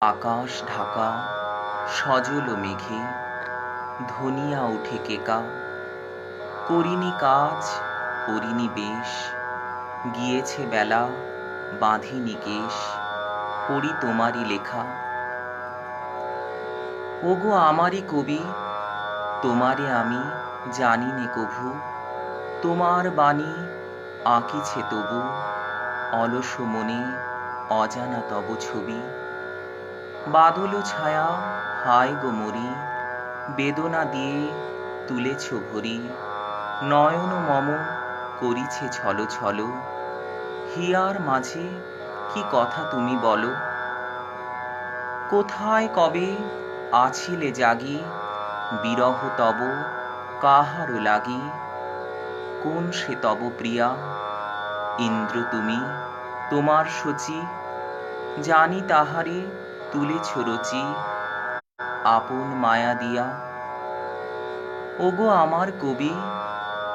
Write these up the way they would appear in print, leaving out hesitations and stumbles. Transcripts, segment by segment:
আকাশ ঢাকা সজল মেঘে ধনিয়া উঠে কেকা। করিনি কাজ করিনি বেশ, গিয়েছে বেলা বাঁধিনি কেশ, পড়ি তোমারই লেখা। ওগো আমারই কবি, তোমারে আমি জানি নে কভু। তোমার বাণী আঁকিছে তবু অলস মনে অজানা তব ছবি। বাদল ছায়া হায় গো মরি, বেদনা দিয়ে তুলেছ ভরি। নয়ন মম করিছে ছল ছল, হিয়ার মাঝে কি কথা তুমি বলো। কোথায় কবে আছিলে জাগি, বিরহ তব কাহারো লাগি। কোন সে তব প্রিয়া, ইন্দ্র তুমি তোমার শচী। জানি তাহারে তুলেছ রচি, আপন মায়া দিয়া। ওগো আমার কবি,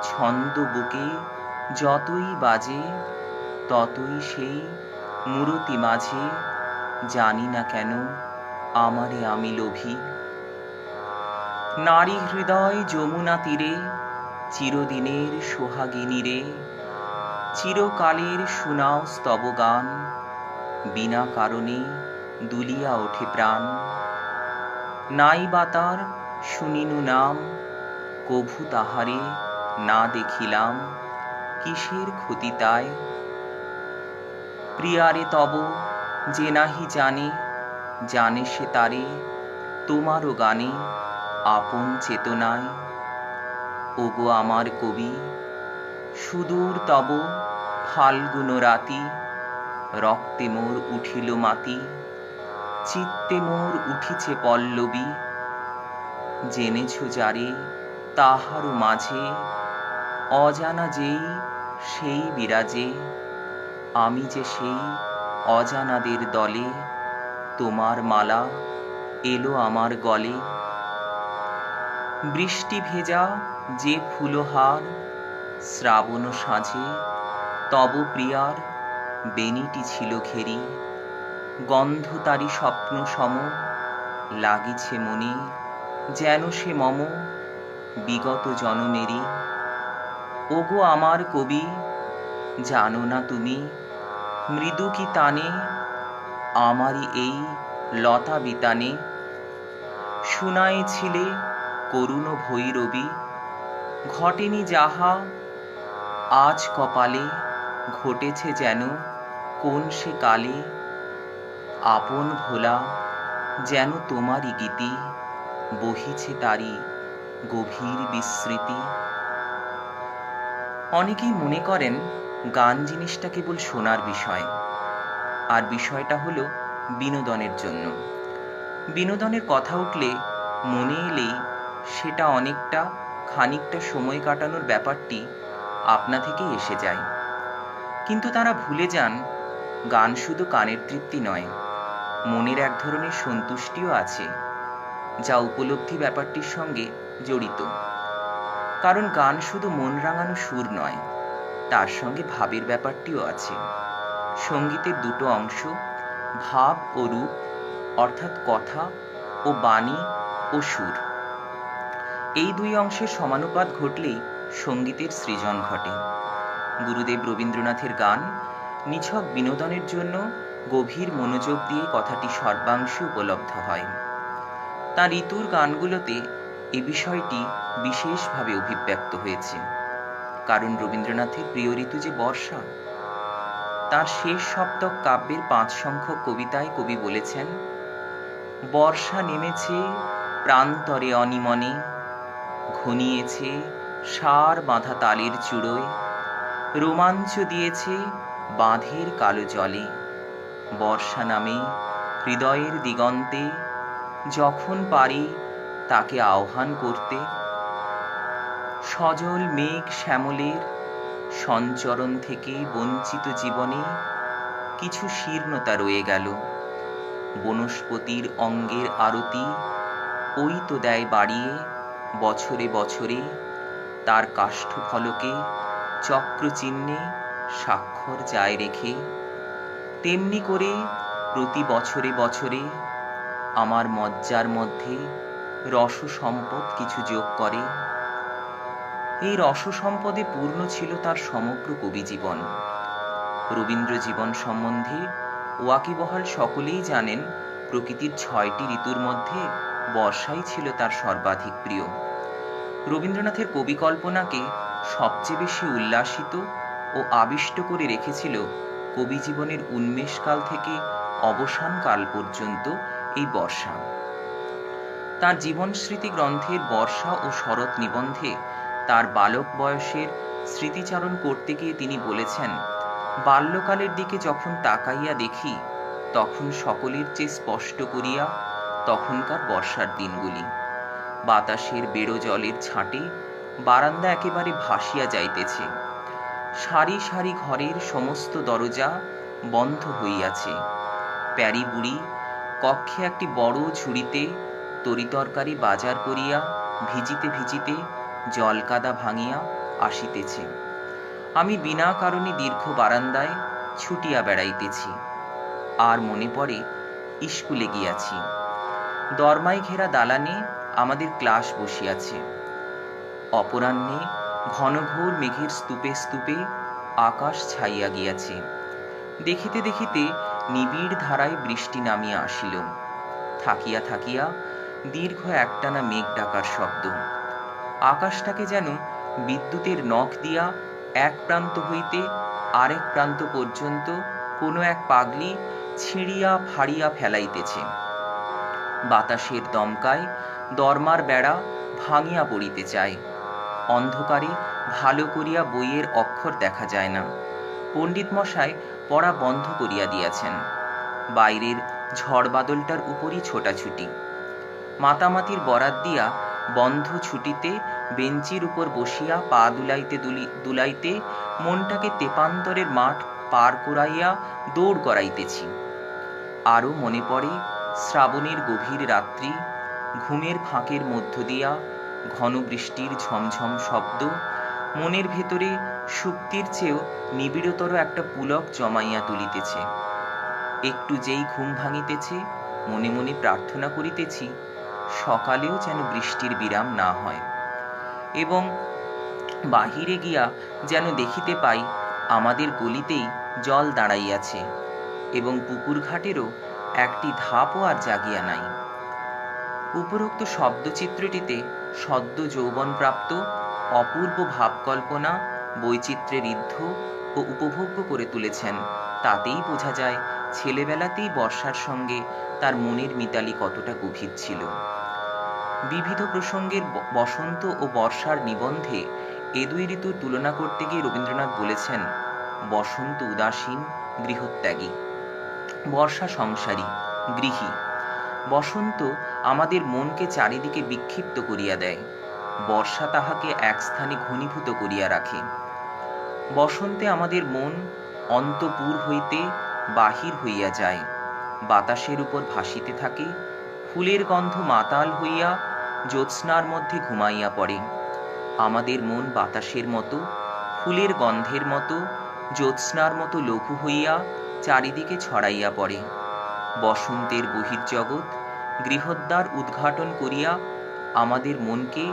ছন্দ বুকে যতই বাজে, ততই সেই মূরতি মাঝে। জানি না কেন আমারে আমি লোভী। নারী হৃদয় যমুনা তীরে, চিরদিনের সোহাগিনী রে। চিরকালের শুনাও স্তব গান, বিনা কারণে দুলিয়া ওঠে প্রাণ। নাই বা তার শুনিনু নাম, কভু তাহারে না দেখিলাম। কিসের ক্ষতি তাই, প্রিয়ারে তব যে নাহি জানে। জানে সে তারে তোমারও গানে, আপন চেতনায়। ওগো আমার কবি, সুদূর তব ফাল্গুন রাতি। রক্তে মোর উঠিল মাতি, চিত্তে মোর উঠিছে পল্লবী। জেনেছ যারে তাহারও মাঝে, অজানা যেই সেই বিরাজে। আমি যে সেই অজানাদের দলে, তোমার মালা এলো আমার গলে। বৃষ্টি ভেজা যে ফুলহার, শ্রাবণ সাঁঝে তব প্রিয়ার বেনিটি ছিল ঘেরি। গন্ধ তারি স্বপ্ন সম লাগিছে মনে, যেন সে মম বিগত জনমেরি। ওগো আমার কবি, জানো না তুমি মৃদু কি টানে আমারই এই লতা বিতানে। শুনাইছিলে করুণ ভৈরবী, ঘটেনি যাহা আজ কপালে। ঘটেছে যেন কোন সে কালে, আপন ভোলা যেন তোমারই গীতি। বহিছে তারি গভীর বিস্মৃতি। অনেকেই মনে করেন গান জিনিসটা কেবল শোনার বিষয়, আর বিষয়টা হলো বিনোদনের জন্য। বিনোদনের কথা উঠলে মনে এলেই সেটা অনেকটা খানিকটা সময় কাটানোর ব্যাপারটি আপনা থেকেই এসে যায়। কিন্তু তারা ভুলে যান, গান শুধু কানের তৃপ্তি নয়, মনের এক ধরনের সন্তুষ্টিও আছে, যা উপলব্ধি ব্যাপারটির সঙ্গে জড়িত। কারণ গান শুধু মন রাঙানো সুর নয়, তার সঙ্গে ভাবের ব্যাপারটিও আছে। সঙ্গীতের দুটো অংশ, ভাব ও রূপ, অর্থাৎ কথা ও বাণী ও সুর, এই দুই অংশের সমানুপাত ঘটলেই সঙ্গীতের সৃজন ঘটে। গুরুদেব রবীন্দ্রনাথের গান নিছক বিনোদনের জন্য গভীর মনোযোগ দিয়ে কথাটি সর্বাংশে উপলব্ধ হয়। তাঁর ঋতুর গানগুলোতে এ বিষয়টি বিশেষভাবে অভিব্যক্ত হয়েছে। কারণ রবীন্দ্রনাথের প্রিয় ঋতু যে বর্ষা। তাঁর শেষ সপ্তক কাব্যের 5 সংখ্যক কবিতায় কবি বলেছেন, বর্ষা নেমেছে প্রান্তরে অনিমনে, ঘনিয়েছে সার বাঁধা তালের চূড়োয়। রোমাঞ্চ দিয়েছে বাঁধের কালো জলে। বর্ষা নামে হৃদয়ের দিগন্তে, যখন পারি তাকে আহ্বান করতে। সজল মেঘ শ্যামলের সঞ্চরণ থেকে বঞ্চিত জীবনে কিছু শীর্ণতা রয়ে গেল। বনস্পতির অঙ্গের আরতি ওই তো দেয় বাড়িয়ে বছরে বছরে, তার কাষ্ঠফলকে চক্রচিহ্নে স্বাক্ষর যায় রেখে। তেমনি করে প্রতি বছরে বছরে আমার মজ্জার মধ্যে রস সম্পদ কিছু যোগ করে। এই রস সম্পদে পূর্ণ ছিল তার সমগ্র কবি জীবন। রবীন্দ্র জীবন সম্বন্ধে ওয়াকিবহাল সকলেই জানেন, প্রকৃতির 6টি ঋতুর মধ্যে বর্ষাই ছিল তার সর্বাধিক প্রিয়। রবীন্দ্রনাথের কবি কল্পনাকে সবচেয়ে বেশি উল্লাসিত ও আবিষ্ট করে রেখেছিল কবি জীবনের উন্মেষকাল থেকে অবসানকাল পর্যন্ত এই বর্ষা। তার জীবন স্মৃতি গ্রন্থের বর্ষা ও শরৎ নিবন্ধে তার বালক বয়সের স্মৃতিচারণ করতে গিয়ে তিনি বলেছেন, বাল্যকালের দিকে যখন তাকাইয়া দেখি, তখন সকলের চেয়ে স্পষ্ট করিয়া তখনকার বর্ষার দিনগুলি। বাতাসের বেড়ো জলের ছাঁটে বারান্দা একেবারে ভাসিয়া যাইতেছে। সারি সারি ঘরের সমস্ত দরজা বন্ধ হইয়াছে। প্যারি বুড়ি কক্ষে একটি বড় ঝুড়িতে তরিতরকারি বাজার করিয়া ভিজিতে ভিজিতে জলকাদা ভাঙিয়া আসিতেছে। আমি বিনা কারণে দীর্ঘ বারান্দায় ছুটিয়া বেড়াইতেছি। আর মনে পড়ে স্কুলে গিয়াছি। দরমাই ঘেরা দালানে আমাদের ক্লাস বসিয়াছে। অপরাহ্নে ঘনঘোর মেঘের স্তূপে স্তূপে আকাশ ছাইয়া গিয়াছে। দেখিতে দেখিতে নিবিড় ধারায় বৃষ্টি নামিয়া আসিল। থাকিয়া থাকিয়া দীর্ঘ একটানা মেঘ ডাকার শব্দ। আকাশটাকে যেন বিদ্যুতের নখ দিয়া এক প্রান্ত হইতে আরেক প্রান্ত পর্যন্ত কোনো এক পাগলি ছিঁড়িয়া ফাড়িয়া ফেলাইতেছে। বাতাসের দমকায় দরমার বেড়া ভাঙিয়া পড়িতে চায়। অন্ধকারে ভালো করিয়া বইয়ের অক্ষর দেখা যায় না। পণ্ডিত মশাই পড়া বন্ধ করিয়া দিয়াছেন। বাইরের ঝড় বাদলটার উপরই ছোটাছুটি। মাতামাতির বরাত দিয়া বন্ধ ছুটিতে বেঞ্চির উপর বসিয়া পা দুলাইতে দুলাইতে মনটাকে তেপান্তরের মাঠ পার করাইয়া দৌড় করাইতেছি। আরও মনে পড়ে শ্রাবণের গভীর রাত্রি, ঘুমের ফাঁকের মধ্য দিয়া ঘন বৃষ্টির ঝমঝম শব্দ মনের ভেতরে সুপ্তির চেয়েও নিবিড়তর একটা পুলক জমাইয়া তুলিতেছে। একটু যেই ঘুম ভাঙিতেছে, মনে মনে প্রার্থনা করিতেছি সকালেও যেন বৃষ্টির বিরাম না হয়, এবং বাহিরে গিয়া যেন দেখিতে পাই আমাদের গলিতেই জল দাঁড়াইয়াছে এবং পুকুর ঘাটেরও একটি ধাপও আর জাগিয়া নাই। উপরোক্ত শব্দচিত্রটিতে সদ্য যৌবনপ্রাপ্ত অপূর্ব ভাবকল্পনা বৈচিত্র্যে ঋদ্ধ ও উপভোগ্য করে তুলেছেন। তাতেই বোঝা যায় ছেলেবেলাতেই বর্ষার সঙ্গে তার মনের মিতালি কতটা গভীর ছিল। বিবিধ প্রসঙ্গের বসন্ত ও বর্ষার নিবন্ধে এ দুই ঋতুর তুলনা করতে গিয়ে রবীন্দ্রনাথ বলেছেন, বসন্ত উদাসীন গৃহত্যাগী, বর্ষা সংসারী গৃহী। বসন্ত আমাদের মনকে চারিদিকে বিক্ষিপ্ত করিয়া দেয়, বর্ষা তাহাকে এক স্থানে ঘনীভূত করিয়া রাখে। বসন্তে আমাদের মন অন্তপুর হইতে বাহির হইয়া যায়, বাতাসের উপর ভাসিতে থাকে, ফুলের গন্ধ মাতাল হইয়া জ্যোৎস্নার মধ্যে ঘুমাইয়া পড়ে। আমাদের মন বাতাসের মতো, ফুলের গন্ধের মতো, জ্যোৎস্নার মতো লঘু হইয়া চারিদিকে ছড়াইয়া পড়ে। বসন্তের বহির্জগৎ গৃহদ্বার উদ্ঘাটন করিয়া আমাদের মনকে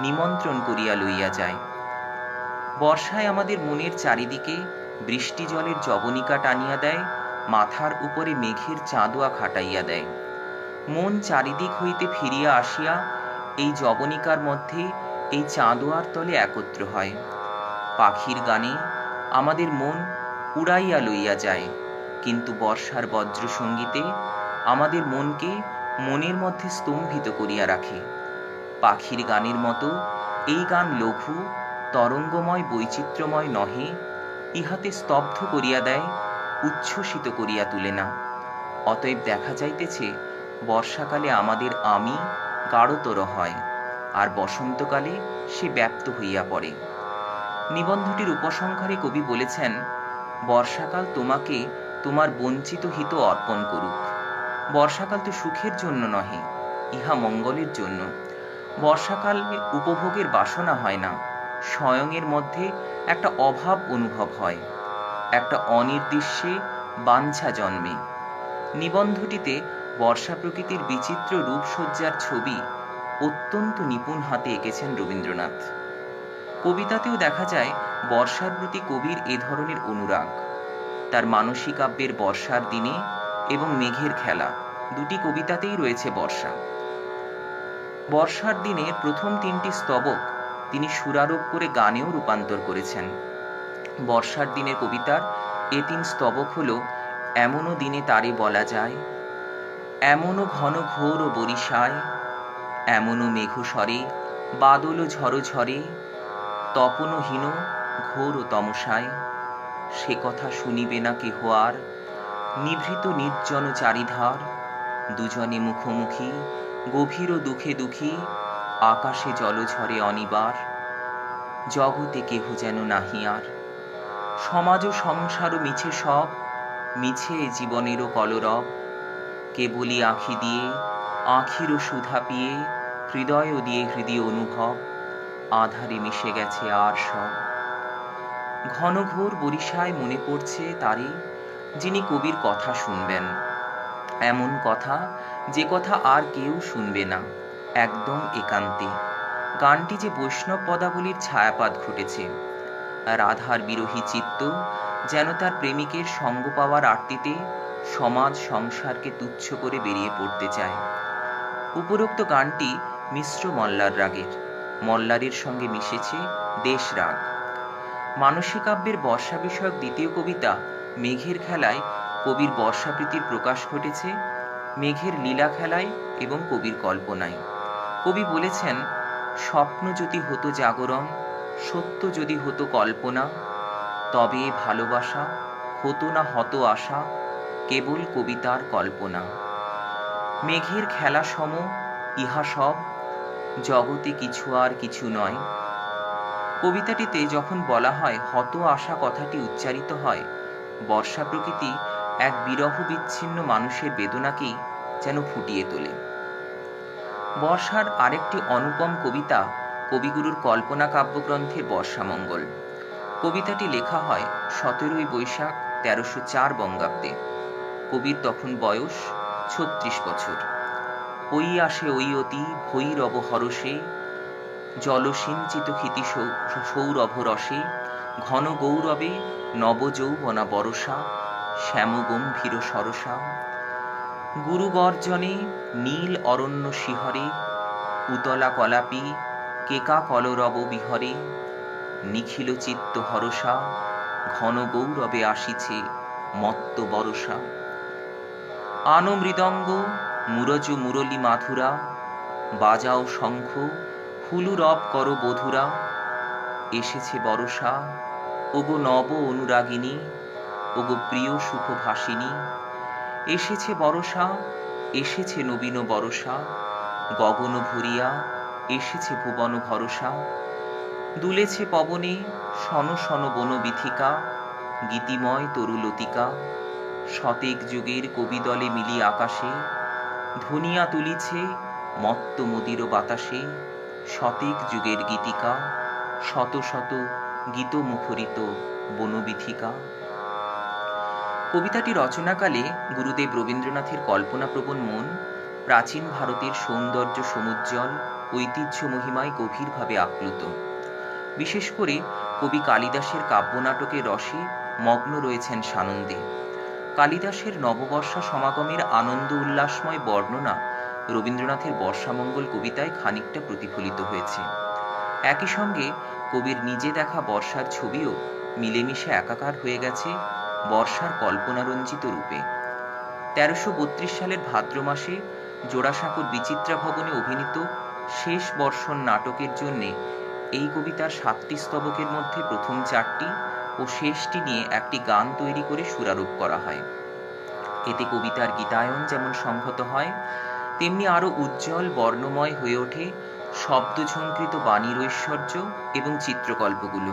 নিমন্ত্রণ করিয়া লইয়া যায়। বর্ষায় আমাদের মনের চারিদিকে বৃষ্টি জলের জবনিকা টানিয়া দেয়, মাথার উপরে মেঘের চাঁদোয়া খাটাইয়া দেয়। মন চারিদিক হইতে ফিরিয়া আসিয়া এই জবনিকার মধ্যে এই চাঁদোয়ার তলে একত্র হয়। পাখির গানে আমাদের মন উড়াইয়া লইয়া যায়, কিন্তু বর্ষার বজ্র সঙ্গীতে আমাদের মনকে মনের মধ্যে স্তম্ভিত করিয়া রাখে। পাখির গানের মতো এই গান লঘু, তরঙ্গময়, বৈচিত্র্যময় নহে, ইহাতে স্তব্ধ করিয়া দেয়, উচ্ছ্বসিত করিয়া তুলে না। অতএব দেখা যাইতেছে বর্ষাকালে আমাদের আমি গাঢ়তর হয়, আর বসন্তকালে সে ব্যাপ্ত হইয়া পড়ে। নিবন্ধটির উপসংহারে কবি বলেছেন, বর্ষাকাল তোমাকে তোমার বঞ্চিত হিত অর্পণ করুক। বর্ষাকাল তো সুখের জন্য নহে, ইহা মঙ্গলের জন্য। বর্ষাকালে উপভোগের বাসনা হয় না, স্বয়ংের মধ্যে একটা অভাব অনুভব হয়, একটা অনির্দিষ্টে বাঞ্ছা জন্মে। নিবন্ধটিতে বর্ষা প্রকৃতির বিচিত্র রূপসজ্জার ছবি অত্যন্ত নিপুণ হাতে এঁকেছেন রবীন্দ্রনাথ। কবিতাতেও দেখা যায় বর্ষার প্রতি কবির এ ধরনের অনুরাগ। তার মানসী কাব্যের বর্ষার দিনে এবং মেঘের খেলা দুটি কবিতাতেই রয়েছে বর্ষা। বর্ষার দিনে প্রথম 3টি স্তবক তিনি সুরারোপ করে গানেও রূপান্তর করেছেন। বর্ষার দিনের কবিতার এ 3 স্তবক হল এমনও দিনে তারে বলা যায়, এমনও ঘন ঘোর ও বরিশায়, এমনও মেঘস্বরে বাদল ঝড় ঝরে, তপনহীন ঘোর ও তমসায়, সে কথা শুনিবে না কেহ আর, নিভৃত নির্জন চারিধার, দুজনে মুখোমুখি গভীর দুঃখে দুঃখী, আকাশে জলঝরে অনিবার, জগতে কেহ যেন নাহি আর, সমাজ ও সংসার মিছে সব, মিছে জীবনেরও কলরব, কেবলি আঁখি দিয়ে আঁখিরও সুধা পিয়ে, হৃদয় দিয়ে হৃদয় অনুভব, আধারে মিশে গেছে আর সব। ঘনঘোর বরিশায় মনে পড়ছে তারে, যিনি কবির কথা শুনবেন। এমন কথা যে কথা আর কেউ শুনবে না, একদম একান্তে। গানটি যে বৈষ্ণব পদাবলীর ছায়াপাত ঘটেছে। রাধার বিরহী চিত্ত যেন তার প্রেমিকের সঙ্গ পাওয়ার আর্তিতে সমাজ সংসারকে তুচ্ছ করে বেরিয়ে পড়তে চায়। উপরোক্ত গানটি মিশ্র মল্লার রাগের, মল্লারের সঙ্গে মিশেছে দেশ রাগ। মানসী কাব্যের বর্ষা বিষয়ক দ্বিতীয় কবিতা মেঘের খেলায় কবির বর্ষাপ্রীতির প্রকাশ ঘটেছে মেঘের লীলা খেলায় এবং কবির কল্পনায়। কবি বলেছেন, স্বপ্ন যদি হতো জাগরণ, সত্য যদি হতো কল্পনা, তবে ভালোবাসা হতো না হতো আশা, কেবল কবিতার কল্পনা। মেঘের খেলা সম ইহা সব, জগতে কিছু আর কিছু নয়। কবিতাটিতে যখন বলা হয় হত আশা কথাটি উচ্চারিত হয়, বর্ষা প্রকৃতি এক বিরহ বিচ্ছিন্ন মানুষের বেদনাকেই যেন ফুটিয়ে তোলে। বর্ষার আরেকটি অনুপম কবিতা কবিগুরুর কল্পনা কাব্যগ্রন্থের বর্ষামঙ্গল। কবিতাটি লেখা হয় 17ই বৈশাখ 1304 বঙ্গাব্দে। কবির তখন বয়স 36 বছর। ওই আসে ওই অতি ভৈরব হরষে, জলসিঞ্চিত ক্ষিতি সৌরভ রসে, ঘন গৌরবে নবযৌবনা বরষা, শ্যাম গম্ভীর সরসা, গুরু গর্জনে নীল অরণ্য শিহরে, উতলা কলাপি কেকা কলরব বিহরে, নিখিল চিত্ত হরসা, ঘন গৌরবে আসিছে মত্ত বরষা। আনো মৃদঙ্গ মুরজ মুরলী মাধুরা, বাজাও শঙ্খ হুলু রব কর বধুরা, এসেছে বরষা ওগো নব অনুরাগিনী, ওগো প্রিয় সুখ ভাসিনী, এসেছে বরষা এসেছে নবীন বরষা, গগন ভরিয়া এসেছে ভুবন ভরসা, দুলেছে পবনে শন শন বনবিথিকা, গীতিময় তরুলতিকা, শতেক যুগের কবিদলে মিলি আকাশে, ধনিয়া তুলিছে মত্ত মদির বাতাসে, শতেক যুগের গীতিকা, শত শত গীত মুখরিত বনবিথিকা। কবিতাটি রচনাকালে গুরুদেব রবীন্দ্রনাথের কল্পনাপ্রবণ মন প্রাচীন ভারতের সৌন্দর্য সমুজ্জ্বল ঐতিহ্য মহিমায় গভীরভাবে আপ্লুত। বিশেষ করে কবি কালিদাসের কাব্যনাটকের রসে মগ্ন রয়েছেন সানন্দে। কালিদাসের নববর্ষা সমাগমের আনন্দ উল্লাসময় বর্ণনা রবীন্দ্রনাথের বর্ষামঙ্গল কবিতায় খানিকটা প্রতিফলিত হয়েছে। একই সঙ্গে কবির নিজে দেখা বর্ষার ছবিও মিলেমিশে একাকার হয়ে গেছে বর্ষার কল্পনারঞ্জিত রূপে। 1332 সালের ভাদ্র মাসে জোড়াসাঁকোর বিচিত্রা ভবনে অভিনীত শেষ বর্ষণ নাটকের জন্য এই কবিতার 7টি স্তবকের মধ্যে প্রথম 4টি ও শেষটি নিয়ে একটি গান তৈরি করে সুরারোপ করা হয়। এতে কবিতার গীতায়ন যেমন সংহত হয়, তেমনি আরো উজ্জ্বল বর্ণময় হয়ে ওঠে শব্দঝঙ্কৃত বাণীর ঐশ্বর্য এবং চিত্রকল্পগুলো।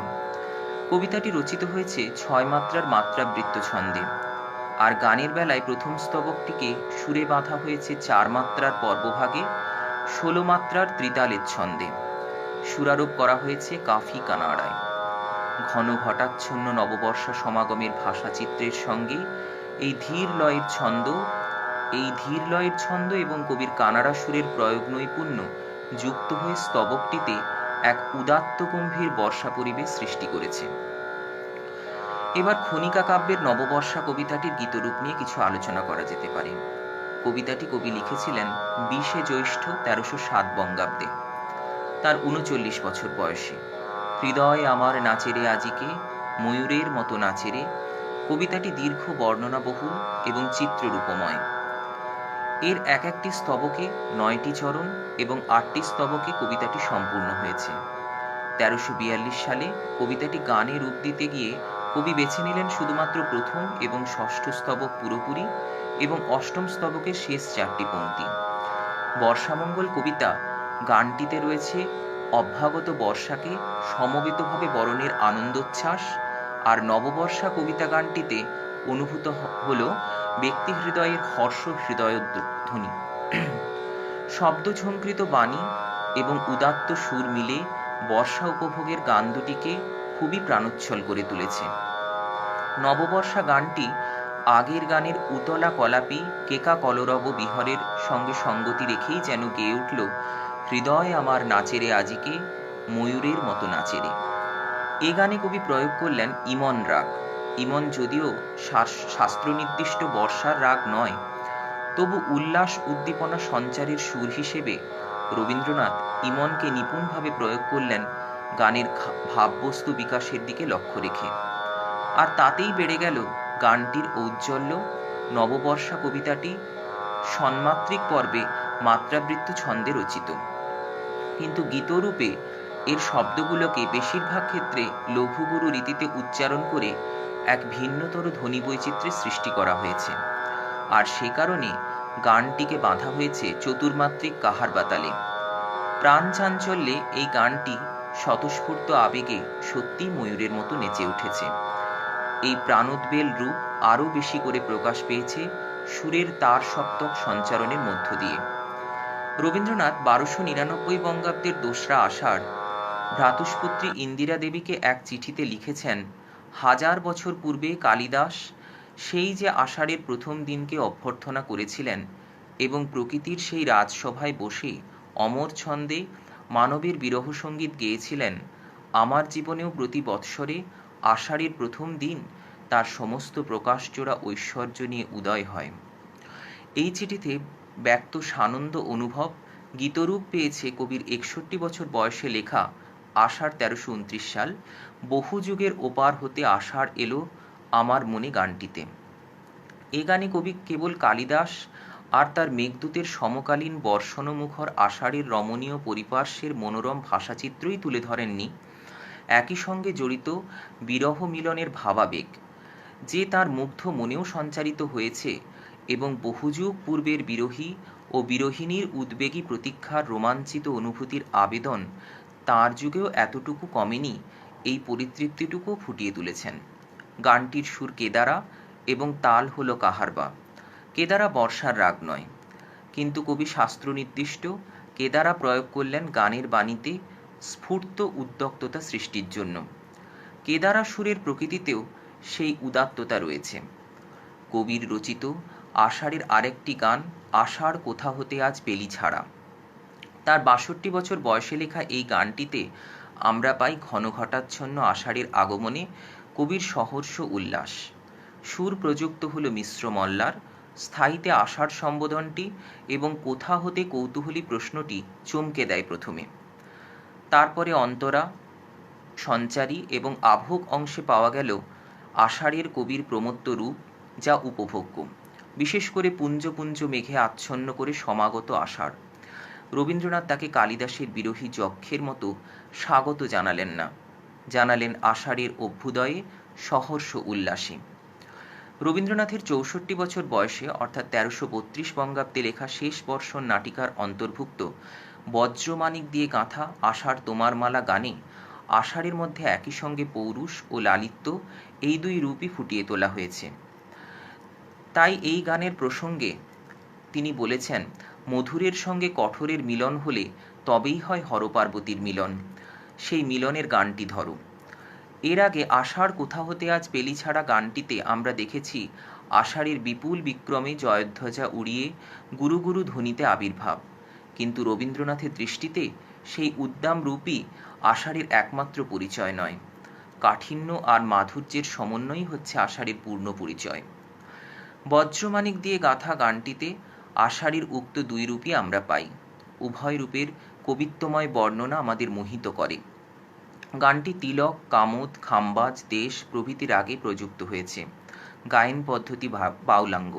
কবিতাটি রচিত হয়েছে 6 মাত্রার মাত্রাবৃত্ত ছন্দে, আর গানের বেলায় প্রথম স্তবকটিকে সুরে বাঁধা হয়েছে 4 মাত্রার পর্বভাগে 16 মাত্রার ত্রিতালের ছন্দে। সুরারোপ করা হয়েছে কাফি কানাড়ায়। ঘন ঘটাচ্ছন্ন নববর্ষা সমাগমের ভাষাচিত্রের সঙ্গে এই ধীর লয়ের ছন্দ এই ধীর লয়ের ছন্দ এবং কবির কানাড়া সুরের প্রয়োগ নৈপুণ্য যুক্ত হয়ে স্তবকটিতে এক উদাত্ত গম্ভীর বর্ষা পরিবেশ সৃষ্টি করেছে। এবার খনিকা কাব্যের নববর্ষা কবিতাটির গীতরূপ নিয়ে কিছু আলোচনা করা যেতে পারে। কবিতাটি কবি লিখেছিলেন 20 জ্যৈষ্ঠ 1307 বঙ্গাব্দে। তার 39 বছর বয়সে। হৃদয় আমার নাচেরে আজিকে, ময়ূরের মতো নাচেরে। কবিতাটি দীর্ঘ, বর্ণনাবহুল এবং চিত্ররূপময়। এর এক একটি স্তবকে 9টি চরণ এবং 8টি স্তবকে কবিতাটি সম্পূর্ণ হয়েছে। 1342 সালে কবিতাটি গানে রূপ দিতে গিয়ে কবি বেছে নিলেন শুধুমাত্র প্রথম এবং ষষ্ঠ স্তবক পুরোপুরি এবং অষ্টম স্তবকের শেষ 4টি পংক্তি। বর্ষামঙ্গল কবিতা গানটিতে রয়েছে অভ্যাগত বর্ষাকে সমবেতভাবে বরণের আনন্দোচ্ছ্বাস, আর নববর্ষা কবিতা গানটিতে অনুভূত হল ব্যক্তি হৃদয়ের হর্ষ হৃদয়ধ্বনি। শব্দঝঙ্কৃত বাণী এবং উদাত্ত সুর মিলে বর্ষা উপভোগের গান দুটিকে খুবই প্রাণোচ্ছল করে তুলেছে। নববর্ষা গানটি আগের গানের উতলা কলাপি কেকা কলরব বিহরের সঙ্গে সঙ্গতি রেখেই যেন গেয়ে উঠল হৃদয় আমার নাচেরে আজিকে, ময়ূরের মতো নাচেরে। এ গানে কবি প্রয়োগ করলেন ইমন রাগ। ইমন যদিও শাস্ত্র নির্দিষ্ট বর্ষার রাগ নয়, তবু উল্লাস উদ্দীপনা সঞ্চারের সুর হিসেবে রবীন্দ্রনাথ ইমনকে নিপুণভাবে প্রয়োগ করলেন গানের ভাববস্তু বিকাশের দিকে লক্ষ্য রেখে। আর তাতেই বেড়ে গেল গানটির ঔজ্জ্বল্য। নববর্ষা কবিতাটি সন্মাত্রিক পর্বে মাত্রাবৃত্ত ছন্দে রচিত, কিন্তু গীতরূপে এর শব্দগুলোকে বেশিরভাগ ক্ষেত্রে লঘুগুরু রীতিতে উচ্চারণ করে এক ভিন্নতর ধ্বনি বৈচিত্র্যের সৃষ্টি করা হয়েছে। আর সে কারণে গানটিকে বাঁধা হয়েছে চতুর্মাত্রিক কাহার বাতালে। প্রাণ চাঞ্চল্যে এই গানটি স্বতঃস্ফূর্ত আবেগে সত্যি ময়ূরের মতো নেচে উঠেছে। এই প্রাণোদ্বেল রূপ আরও বেশি করে প্রকাশ পেয়েছে সুরের তার সপ্তক সঞ্চারণের মধ্য দিয়ে। রবীন্দ্রনাথ 1299 বঙ্গাব্দের 2রা আষাঢ় ভ্রাতুষ্পুত্রী ইন্দিরা দেবীকে এক চিঠিতে লিখেছেন, 1000 বছর পূর্বে কালিদাস সেই যে আষাঢ়ের প্রথম দিনকে অভ্যর্থনা করেছিলেন এবং প্রকৃতির সেই রাজসভায় বসে অমর ছন্দে মানবের বিরহ সঙ্গীত গেয়েছিলেন, আমার জীবনেও প্রতি বৎসরে আষাঢ়ের প্রথম দিন তার সমস্ত প্রকাশজোড়া ঐশ্বর্য নিয়ে উদয় হয়। এই চিঠিতে ব্যক্ত সানন্দ অনুভব গীতরূপ পেয়েছে কবির 61 বছর বয়সে লেখা আষাঢ় 1329 সাল বহু যুগের ওপার হতে আষাঢ় এলো আমার মনে গানটিতে। এ গানে কবি কেবল কালিদাস আর তার মেঘদূতের সমকালীন বর্ষণমুখর আষাঢ়ের রমণীয় পরিপার্শ্বের মনোরম ভাষাচিত্রই তুলে ধরেননি, একই সঙ্গে জড়িত বিরহ মিলনের ভাবাবেগ যে তার মুগ্ধ মনেও সঞ্চারিত হয়েছে এবং বহুযুগ পূর্বের বিরহী ও বিরহিণীর উদ্বেগী প্রতীক্ষার রোমাঞ্চিত অনুভূতির আবেদন তাঁর যুগেও এতটুকু কমেনি, এই পরিতৃপ্তিটুকু ফুটিয়ে তুলেছেন। গানটির সুর কেদারা এবং তাল হল কাহারবা। কেদারা বর্ষার রাগ নয়, কিন্তু কবি শাস্ত্র নির্দিষ্ট কেদারা প্রয়োগ করলেন গানের বাণীতে স্ফূর্ত উদ্যক্ততা সৃষ্টির জন্য। কেদারা সুরের প্রকৃতিতেও সেই উদাত্ততা রয়েছে। কবির রচিত আষাঢ়ের আরেকটি গান আষাঢ় কোথা হতে আজ পেলি ছাড়া। তার 62 বছর বয়সে লেখা এই গানটিতে আমরা পাই ঘন ঘটাচ্ছন্ন আষাঢ়ের আগমনে কবির সহর্ষ উল্লাস। সুর প্রযুক্ত হল মিশ্র মল্লার, স্থায়ীতে আষাঢ় সম্বোধনটি এবং কোথা হতে কৌতূহলী প্রশ্নটি চমকে দেয় প্রথমে। তারপরে অন্তরা, সঞ্চারী এবং আভোগ অংশে পাওয়া গেল আষাঢ়ের কবির প্রমত্ত রূপ, যা উপভোগ্য, বিশেষ করে পুঞ্জ পুঞ্জ মেঘে আচ্ছন্ন করে সমাগত আষাঢ়। রবীন্দ্রনাথ তাকে কালিদাসের বিরহী যক্ষের মতো স্বাগত জানালেন না, জানালেন আষাঢ়ের অভ্যুদয়ে সহর্ষ উল্লাসে। রবীন্দ্রনাথের 64 বছর বয়সে অর্থাৎ 1332 বঙ্গাব্দে লেখা শেষ বর্ষণ নাটিকার অন্তর্ভুক্ত বজ্রমানিক দিয়ে গাঁথা আষাঢ় তোমার মালা গানে আষাঢ়ের মধ্যে একই সঙ্গে পৌরুষ ও লালিত্য এই দুই রূপই ফুটিয়ে তোলা হয়েছে। তাই এই গানের প্রসঙ্গে তিনি বলেছেন, মধুরের সঙ্গে কঠোরের মিলন হলে তবেই হয় হরপার্বতীর মিলন, সেই মিলনের গানটি ধরো। এর আগে আষাঢ় কোথা হতে আজ পেলি ছাড়া গানটিতে আমরা দেখেছি আষাঢ়ের বিপুল বিক্রমে জয়ধ্বজা উড়িয়ে গুরু গুরু ধ্বনিতে আবির্ভাব। কিন্তু রবীন্দ্রনাথের দৃষ্টিতে সেই উদ্দাম রূপই আষাঢ়ের একমাত্র পরিচয় নয়, কাঠিন্য আর মাধুর্যের সমন্বয়ই হচ্ছে আষাঢ়ের পূর্ণ পরিচয়। বজ্রমানিক দিয়ে গাথা গানটিতে আষাঢ়ের উক্ত দুই রূপই আমরা পাই। উভয় রূপের কবিত্বময় বর্ণনা আমাদের মোহিত করে। গানটি তিলক, কামোদ, খাম্বাজ, দেশ প্রভৃতি রাগে প্রযুক্ত হয়েছে। গায়ন পদ্ধতি বাউলাঙ্গ।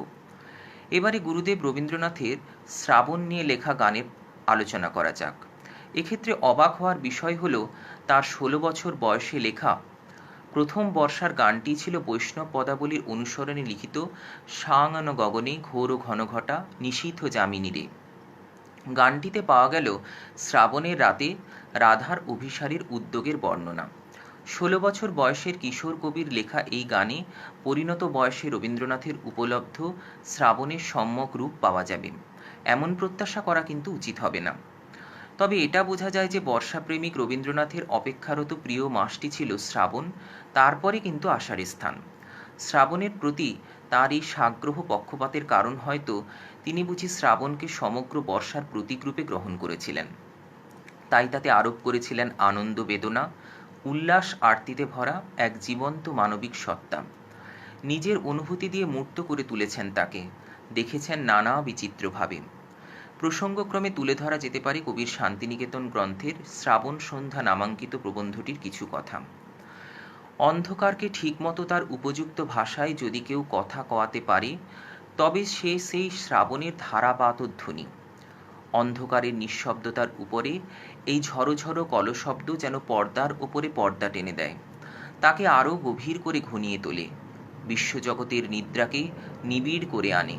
এবারে গুরুদেব রবীন্দ্রনাথের শ্রাবণ নিয়ে লেখা গানের আলোচনা করা যাক। এক্ষেত্রে অবাক হওয়ার বিষয় হল তার 16 বছর বয়সে লেখা প্রথম বর্ষার গানটি ছিল বৈষ্ণব পদাবলীর অনুসরণে লিখিত সাঙ্গন গগনে ঘোর ঘন ঘটা নিশীথ যামিনী রে। গানটিতে পাওয়া গেল শ্রাবণের রাতে রাধার অভিসারীর উদ্যোগের বর্ণনা। 16 বছর বয়সের কিশোর কবির লেখা এই গানে পরিণত বয়সে রবীন্দ্রনাথের উপলব্ধ শ্রাবণের সম্যক রূপ পাওয়া যাবে, এমন প্রত্যাশা করা কিন্তু উচিত হবে না। তবে এটা বোঝা যায় যে বর্ষাপ্রেমিক রবীন্দ্রনাথের অপেক্ষারত প্রিয় মাসটি ছিল শ্রাবণ, তারপরে কিন্তু আষাঢ়ের স্থান। শ্রাবণের প্রতি তার এই সাগ্রহ পক্ষপাতের কারণ হয়তো তিনি বুঝি শ্রাবণকে সমগ্র বর্ষার প্রতীকরূপে গ্রহণ করেছিলেন। তাই তাতে আরোপ করেছিলেন আনন্দ বেদনা, উল্লাস আরতিতে ভরা এক জীবন্ত মানবিক সত্তা। নিজের অনুভূতি দিয়ে মূর্ত করে তুলেছেন তাকে, দেখেছেন নানা বিচিত্রভাবে। প্রসঙ্গক্রমে তুলে ধরা যেতে পারে কবির শান্তিনিকেতন গ্রন্থের শ্রাবণ সন্ধ্যা নামাঙ্কিত প্রবন্ধটির কিছু কথা। অন্ধকারকে ঠিকমতো তার উপযুক্ত ভাষায় যদি কেউ কথা কওয়াতে পারে, তবে সে সেই শ্রাবণের ধারাপাতধ্বনি। অন্ধকারের নিঃশব্দতার উপরে এই ঝড়ো ঝড়ো কলশব্দ যেন পর্দার ওপরে পর্দা টেনে দেয়, তাকে আরও গভীর করে ঘনিয়ে তোলে, বিশ্বজগতের নিদ্রাকে নিবিড় করে আনে।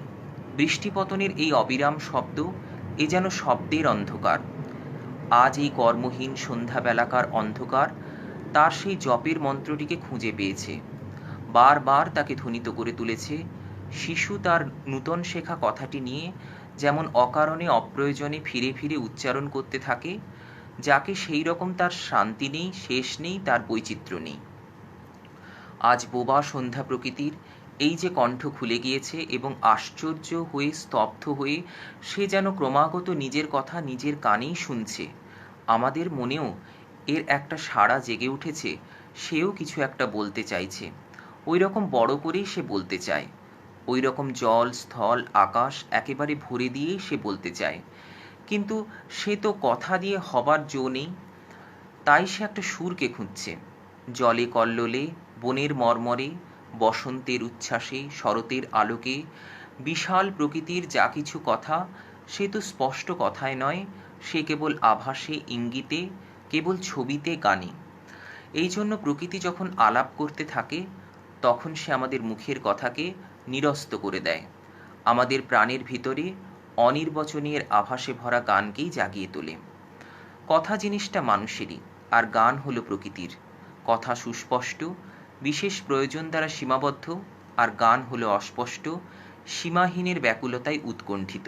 বৃষ্টিপতনের এই অবিরাম শব্দ, এ যেন শব্দের অন্ধকার। আজ এই কর্মহীন সন্ধ্যাবেলাকার অন্ধকার তার সেই জপের মন্ত্রটিকে খুঁজে পেয়েছে, বারবার তাকে ধ্বনিত করে তুলেছে। শিশু তার নূতন শেখা কথাটি নিয়ে যেমন অকারণে অপ্রয়োজনে ফিরে ফিরে উচ্চারণ করতে থাকে, যাকে সেই রকম তার শান্তি নেই, শেষ নেই, তার বৈচিত্র্য নেই। আজ বোবা সন্ধ্যা প্রকৃতির এই যে কণ্ঠ খুলে গিয়েছে এবং আশ্চর্য হয়ে স্তব্ধ হয়ে সে যেন ক্রমাগত নিজের কথা নিজের কানেই শুনছে। আমাদের মনেও এর একটা সাড়া জেগে উঠেছে, সেও কিছু একটা বলতে চাইছে। ওই রকম বড় করেই সে বলতে চায়, ওই রকম জল, স্থল, আকাশ একেবারে ভরে দিয়েই সে বলতে চায়। কিন্তু সে তো কথা দিয়ে হবার জো নেই, তাই সে একটা সুরকে খুঁজছে। জলে কল্লোলে, বনের মর্মরে, বসন্তের উচ্ছ্বাসে, শরতের আলোকে, বিশাল প্রকৃতির যা কিছু কথা, সে তো স্পষ্ট কথায় নয়, সে কেবল আভাসে, ইঙ্গিতে, কেবল ছবিতে, গানে। এই জন্য প্রকৃতি যখন আলাপ করতে থাকে, তখন সে আমাদের মুখের কথাকে নিরস্ত করে দেয়, আমাদের প্রাণের ভিতরে অনির্বচনীয় আভাসে ভরা গানকেই জাগিয়ে তোলে। কথা জিনিসটা মানুষেরই, আর গান হলো প্রকৃতির। কথা সুস্পষ্ট, বিশেষ প্রয়োজন দ্বারা সীমাবদ্ধ, আর গান হলো অস্পষ্ট, সীমাহীনের ব্যাকুলতায় উৎকণ্ঠিত।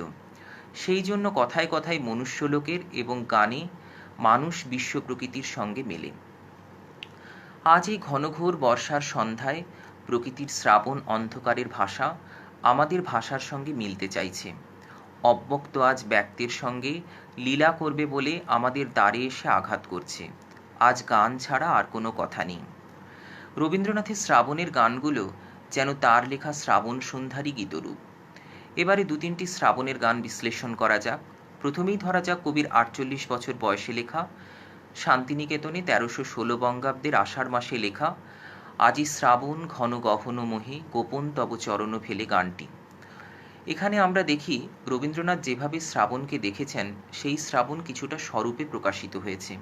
সেই জন্য কথায় কথায় মনুষ্যলোকের এবং গানে মানুষ বিশ্ব প্রকৃতির সঙ্গে মেলে। আজ এই ঘনঘোর বর্ষার সন্ধ্যায় প্রকৃতির শ্রাবণ অন্ধকারের ভাষা আমাদের ভাষার সঙ্গে মিলতে চাইছে। অব্যক্ত আজ ব্যক্তির সঙ্গে লীলা করবে বলে আমাদের দ্বারে এসে আঘাত করছে। আজ গান ছাড়া আর কোনো কথা নেই। রবীন্দ্রনাথের শ্রাবণের গানগুলো যেন তার লেখা শ্রাবণ সন্ধ্যারই গীতরূপ। এবারে 2-3টি শ্রাবণের গান বিশ্লেষণ করা যাক। প্রথমেই ধরা যাক কবির 48 বছর বয়সে লেখা, শান্তিনিকেতনে 1316 বঙ্গাব্দের আষাঢ় মাসে লেখা আজি শ্রাবণ ঘন গহন মোহে গোপন তব চরণ ফেলে গানটি। এখানে আমরা দেখি রবীন্দ্রনাথ যেভাবে শ্রাবণকে দেখেছেন, সেই শ্রাবণ কিছুটা স্বরূপে প্রকাশিত হয়েছে।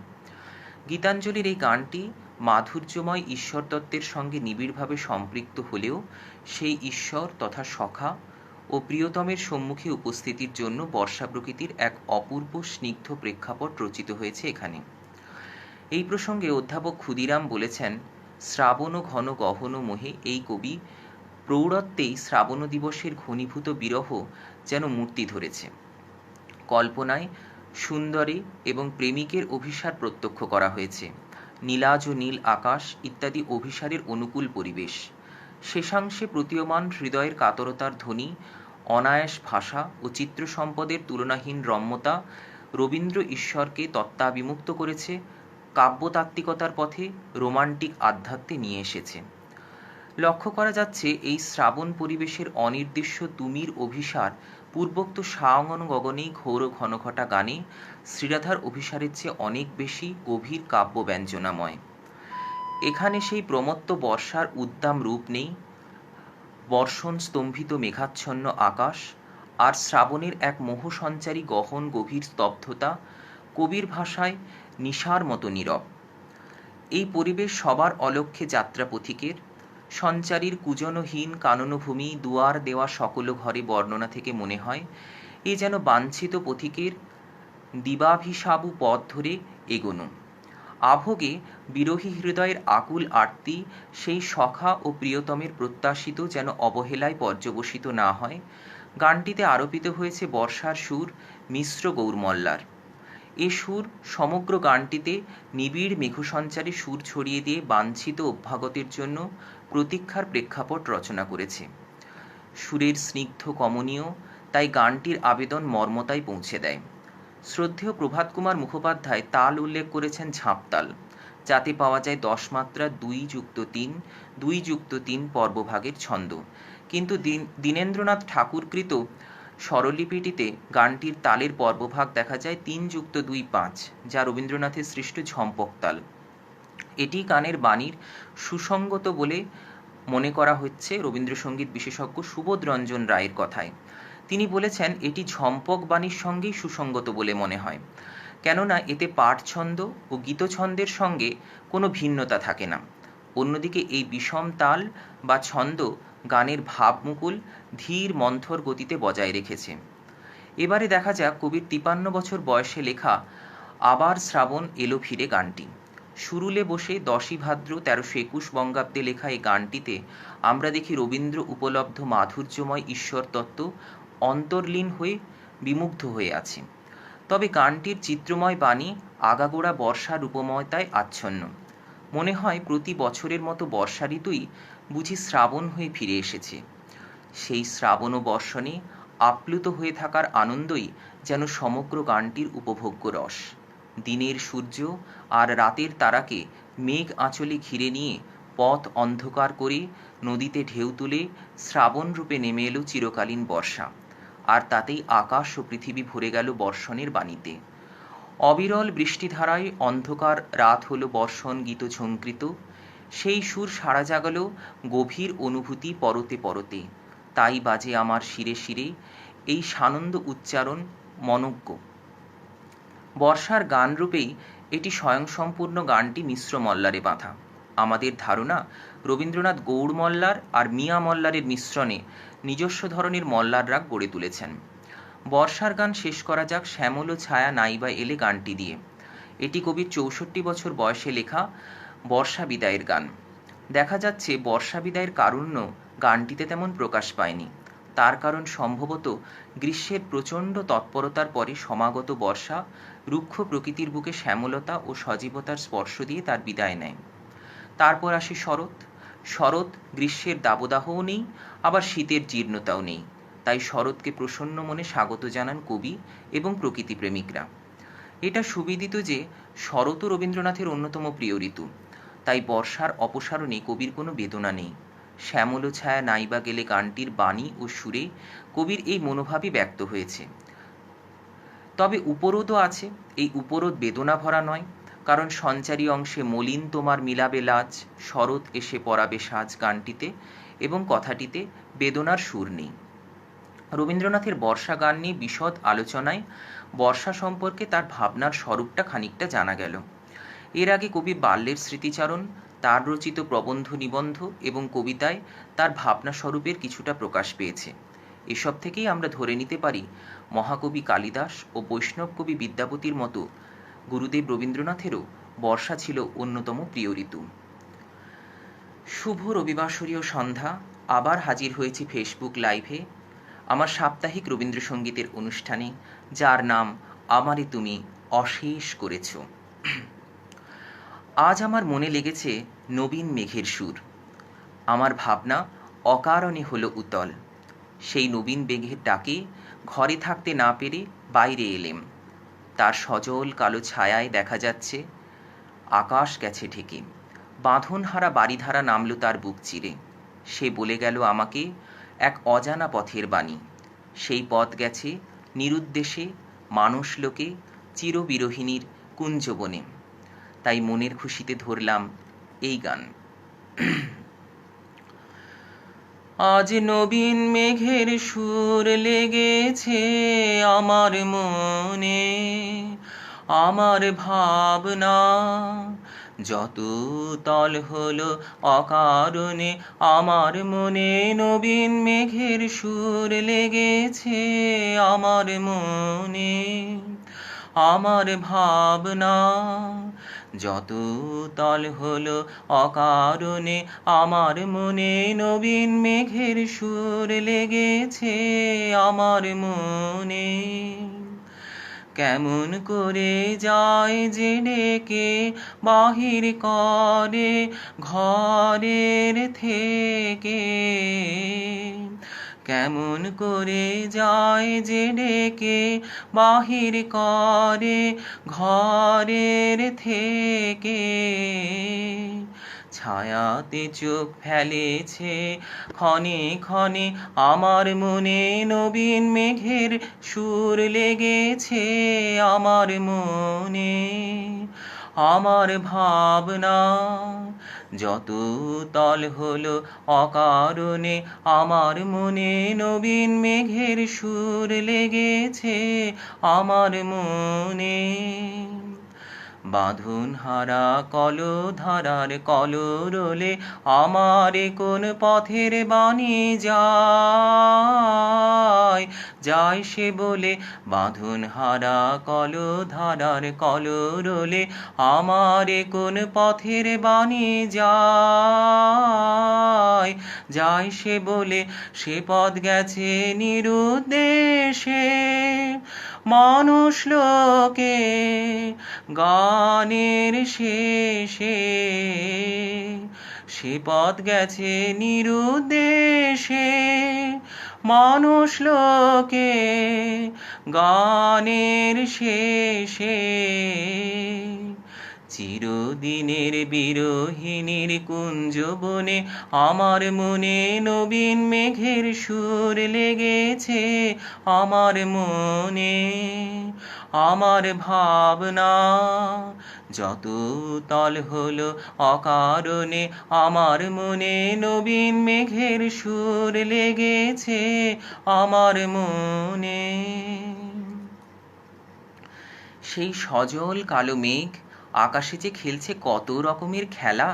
গীতাঞ্জলির এই গানটি মাধুর্যময় ঈশ্বর তত্ত্বের সঙ্গে নিবিড়ভাবে সম্পৃক্ত হলেও সেই ঈশ্বর তথা সখা ও প্রিয়তমের সম্মুখে উপস্থিতির জন্য বর্ষা প্রকৃতির এক অপূর্ব স্নিগ্ধ প্রেক্ষাপট রচিত হয়েছে এখানে। এই প্রসঙ্গে অধ্যাপক ক্ষুদিরাম বলেছেন, শ্রাবণ ঘন গহন মোহে এই কবি প্রৌঢ়ত্বেই শ্রাবণ দিবসের ঘনীভূত বিরহ যেন মূর্তি ধরেছে। কল্পনায় সুন্দরী এবং প্রেমিকের অভিসার প্রত্যক্ষ করা হয়েছে। নীলাজ ও নীল আকাশ ইত্যাদি অভিসারের অনুকূল পরিবেশ। শেষাংশে প্রতীয়মান হৃদয়ের কাতরতার ধ্বনি, অনায়াস ভাষা ও চিত্র সম্পদের তুলনাহীন রম্যতা রবীন্দ্র ঈশ্বরকে তত্ত্বাবিমুক্ত করেছে, কাব্যতাত্ত্বিকতার পথে রোমান্টিক আধ্যাত্মে নিয়ে এসেছে। লক্ষ্য করা যাচ্ছে এই শ্রাবণ পরিবেশের অনির্দিষ্ট তুমির অভিসার পূর্বোক্ত সায়ঙন গগনে ঘোর ঘনঘটা গানে শ্রীরাধার অভিসারের চেয়ে অনেক বেশি গভীর কাব্য ব্যঞ্জনাময়। এখানে সেই প্রমত্ত বর্ষার উদ্দাম রূপ নেই, বর্ষণ স্তম্ভিত মেঘাচ্ছন্ন আকাশ আর শ্রাবণের এক মোহসঞ্চারী গহন গভীর স্তব্ধতা, কবির ভাষায় নিশার মতো নীরব। এই পরিবেশ সবার অলক্ষ্যে যাত্রা পথিকের, সঞ্চারীর কুজনহীন কাননভূমি দুয়ার দেওয়া সকল ঘরে বর্ণনা থেকে মনে হয় এ যেন বাঞ্ছিত পথিকের দিবাভিসাবু পথ ধরে এগোনো। আভোগে বিরহী হৃদয়ের আকুল আরতি সেই সখা ও প্রিয়তমের প্রত্যাশিত যেন অবহেলায় পর্যবসিত না হয়। গানটিতে আরোপিত হয়েছে বর্ষার সুর মিশ্র গৌরমল্লার। এ সুর সমগ্র গানটিতে নিবিড় মেঘসঞ্চারে সুর ছড়িয়ে দিয়ে বাঞ্ছিত অভ্যাগতের জন্য প্রতীক্ষার প্রেক্ষাপট রচনা করেছে। সুরের স্নিগ্ধ কমনীয়, তাই গানটির আবেদন মর্মতায় পৌঁছে দেয়। শ্রদ্ধেয় প্রভাত কুমার মুখোপাধ্যায় তাল উল্লেখ করেছেন ঝাঁপতাল, যাতে পাওয়া যায় 10 মাত্রা 2+3 2+3 পর্বভাগের ছন্দ, কিন্তু দীনেন্দ্রনাথ ঠাকুরকৃত স্বরলিপিটিতে গানটির তালের পর্বভাগ দেখা যায় 3+2 5, যা রবীন্দ্রনাথের সৃষ্ট ঝম্পক তাল। এটি গানের বাণীর সুসঙ্গত বলে মনে করা হচ্ছে রবীন্দ্রসঙ্গীত বিশেষজ্ঞ সুবোধ রঞ্জন রায়ের কথায়। তিনি বলেছেন এটি ঝম্পক বাণীর সঙ্গেই সুসঙ্গত বলে মনে হয়, কেননা এতে পাঠ ছন্দ ও গীতছন্দের সঙ্গে কোনো ভিন্নতা থাকে না। অন্যদিকে এই বিষম তাল বা ছন্দ গানের ভাবমুকুল ধীর মন্থর গতিতে বজায় রেখেছে। এবারে দেখা যাক কবির 53 বছর বয়সে লেখা আবার শ্রাবণ এলো ফিরে গানটি। সুরুলে বসে 10ই ভাদ্র 1321 বঙ্গাব্দে লেখা এই গানটিতে আমরা দেখি রবীন্দ্র উপলব্ধ মাধুর্যময় ঈশ্বর তত্ত্ব অন্তর্লীন হয়ে বিমুগ্ধ হয়ে আছে। তবে গানটির চিত্রময় বাণী আগাগোড়া বর্ষা রূপময়তায় আচ্ছন্ন। মনে হয় প্রতি বছরের মতো বর্ষা ঋতুই বুঝি শ্রাবণ হয়ে ফিরে এসেছে। সেই শ্রাবণ ও বর্ষণে আপ্লুত হয়ে থাকার আনন্দই যেন সমগ্র গানটির উপভোগ্য রস। দিনের সূর্য আর রাতের তারাকে মেঘ আঁচলে ঘিরে নিয়ে পথ অন্ধকার করে নদীতে ঢেউ তুলে শ্রাবণ রূপে নেমে এলো চিরকালীন বর্ষা, আর তাতেই আকাশ ও পৃথিবী ভরে গেল বর্ষণের বাণীতে। অবিরল বৃষ্টিধারায় অন্ধকার রাত হলো বর্ষণ গীত ঝঙ্কৃত, সেই সুর সাড়া জাগালো গভীর অনুভূতি পরতে পরতে, তাই বাজে আমার শিরে শিরে এই সানন্দ উচ্চারণ মনজ্ঞ। বর্ষার গান রূপেই এটি স্বয়ংসম্পূর্ণ গানটি মিশ্র মল্লারে বাঁধা। আমাদের ধারণা রবীন্দ্রনাথ গৌড় মল্লার আর মিয়া মল্লারের মিশ্রণে নিজস্ব ধরনের মল্লার রাগ গড়ে তুলেছেন। বর্ষার গান শেষ করা যাক শ্যামল ছায়া নাইবা এলে গানটি দিয়ে। এটি কবির 64 বছর বয়সে লেখা বর্ষা বিদায়ের গান। দেখা যাচ্ছে বর্ষা বিদায়ের কারুণ্য গানটিতে তেমন প্রকাশ পায়নি। তার কারণ সম্ভবত গ্রীষ্মের প্রচণ্ড তৎপরতার পরে সমাগত বর্ষা রুক্ষ প্রকৃতির বুকে শ্যামলতা ও সজীবতার স্পর্শ দিয়ে তার বিদায় নেয়। তারপর আসে শরৎ। শরৎ গ্রীষ্মের দাবদাহও নেই, আবার শীতের জীর্ণতাও নেই, তাই শরৎকে প্রসন্ন মনে স্বাগত জানান কবি এবং প্রকৃতিপ্রেমিকরা। এটা সুবিদিত যে শরৎ রবীন্দ্রনাথের অন্যতম প্রিয় ঋতু, তাই বর্ষার অপসারণে কবির কোনো বেদনা নেই। শ্যামল ছায়া নাইবা গেলে গানটির বাণী ও সুরে কবির এই মনোভাবই ব্যক্ত হয়েছে। তবে উপরোধও আছে। এই উপরোধ বেদনা ভরা নয়, কারণ সঞ্চারী অংশে মলিন তোমার মিলাবে লাজ, শরৎ এসে পরাবে সাজ গানটিতে এবং কথাটিতে বেদনার সুর নেই। রবীন্দ্রনাথের বর্ষা গান নিয়ে বিশদ আলোচনায় বর্ষা সম্পর্কে তার ভাবনার স্বরূপটা খানিকটা জানা গেল। এর আগে কবি বাল্যের স্মৃতিচারণ, তার রচিত প্রবন্ধ নিবন্ধ এবং কবিতায় তার ভাবনা স্বরূপের কিছুটা প্রকাশ পেয়েছে। এসব থেকেই আমরা ধরে নিতে পারি মহাকবি কালিদাস ও বৈষ্ণব কবি বিদ্যাপতির মতো গুরুদেব রবীন্দ্রনাথেরও বর্ষা ছিল অন্যতম প্রিয় ঋতু। শুভ রবিবাসরীয় সন্ধ্যা, আবার হাজির হয়েছি ফেসবুক লাইভে আমার সাপ্তাহিক রবীন্দ্রসঙ্গীতের অনুষ্ঠানে, যার নাম আমারে তুমি অশেষ করেছ। আজ আমার মনে লেগেছে নবীন মেঘের সুর। আমার ভাবনা অকারণে হলো উতল। সেই নবীন মেঘের ডাকে ঘরে থাকতে না পেরে বাইরে এলেম। তার সজল কালো ছায়ায় দেখা যাচ্ছে আকাশ গেছে ঢেকে। বাঁধনহারা বাড়িধারা নামল তার বুক চিরে। সে বলে গেল আমাকে এক অজানা পথের বাণী। সেই পথ গেছে নিরুদ্দেশে মানুষলোকে চিরবিরহিণীর কুঞ্জবনে। তাই মনের খুশিতে ধরলাম এই গান। আজ নবীন মেঘের সুর লেগেছে আমার মনে, আমার ভাবনা যত তল হলো অকারণে আমার মনে। নবীন মেঘের সুর লেগেছে আমার মনে, আমার ভাবনা যত তল হলো অকারণে আমার মনে। নবীন মেঘের সুর লেগেছে আমার মনে। কেমন করে যায় যে ডেকে বাহির করে ঘরের থেকে, কেমন করে যায় যে ডেকে বাহির করে ঘরের থেকে। ছায়াতে চোখ ফেলেছে ক্ষণে ক্ষণে আমার মনে। নবীন মেঘের সুর লেগেছে আমার মনে, আমার ভাবনা যত তল হলো অকারণে আমার মনে। নবীন মেঘের সুর লেগেছে আমার মনে। বাঁধনহারা কলধারার কলরোলে আমার কোন পথের বাণী যায়, যায় সে বলে। বাঁধনহারা কলধারার কলরোলে আমার কোন পথের বাণী যায়, যায় সে বলে। সে পথ গেছে নিরুদ্দেশে মানুষ লোকে গানের শেষে। সে পথ গেছে নিরুদ্দেশে মানুষ লোকে গানের শেষে। চিরদিনের বিরহিণীর কুঞ্জবনে আমার মনে নবীন মেঘের সুর লেগেছে আমার মনে, আমার ভাবনা যত তল হলো অকারণে আমার মনে। নবীন মেঘের সুর লেগেছে আমার মনে। সেই সজল কালো মেঘ আকাশে যে খেলছে কত রকমের খেলা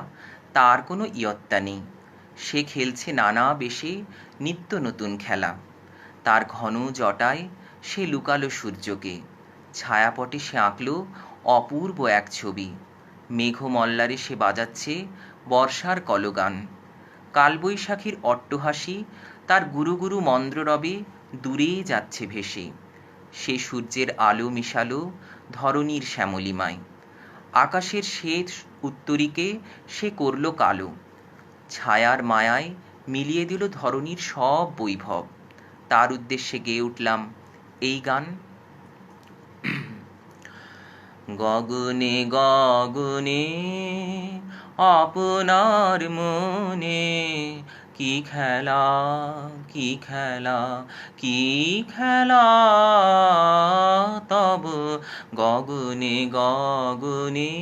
তার কোনো ইয়ত্তা নেই। সে খেলছে নানা বেশে নিত্য নতুন খেলা। তার ঘন জটায় সে লুকালো সূর্যকে, ছায়াপটে সে আঁকল অপূর্ব এক ছবি। মেঘমল্লারে সে বাজাচ্ছে বর্ষার কলগান। কালবৈশাখীর অট্টহাসি তার গুরু গুরু মন্দ্ররবে দূরে যাচ্ছে ভেসে। সে সূর্যের আলো মিশালো ধরণীর শ্যামলিমায়। আকাশের শ্বেত উত্তরীকে সে করল কালো। ছায়ার মায়ায় মিলিয়ে দিল ধরণীর সব বৈভব। তার উদ্দেশ্যে গেয়ে উঠলাম এই গান। গগনে গগনে আপনার মনে কি খেলা, কি খেলা, কি খেলা তব গগনে গগনে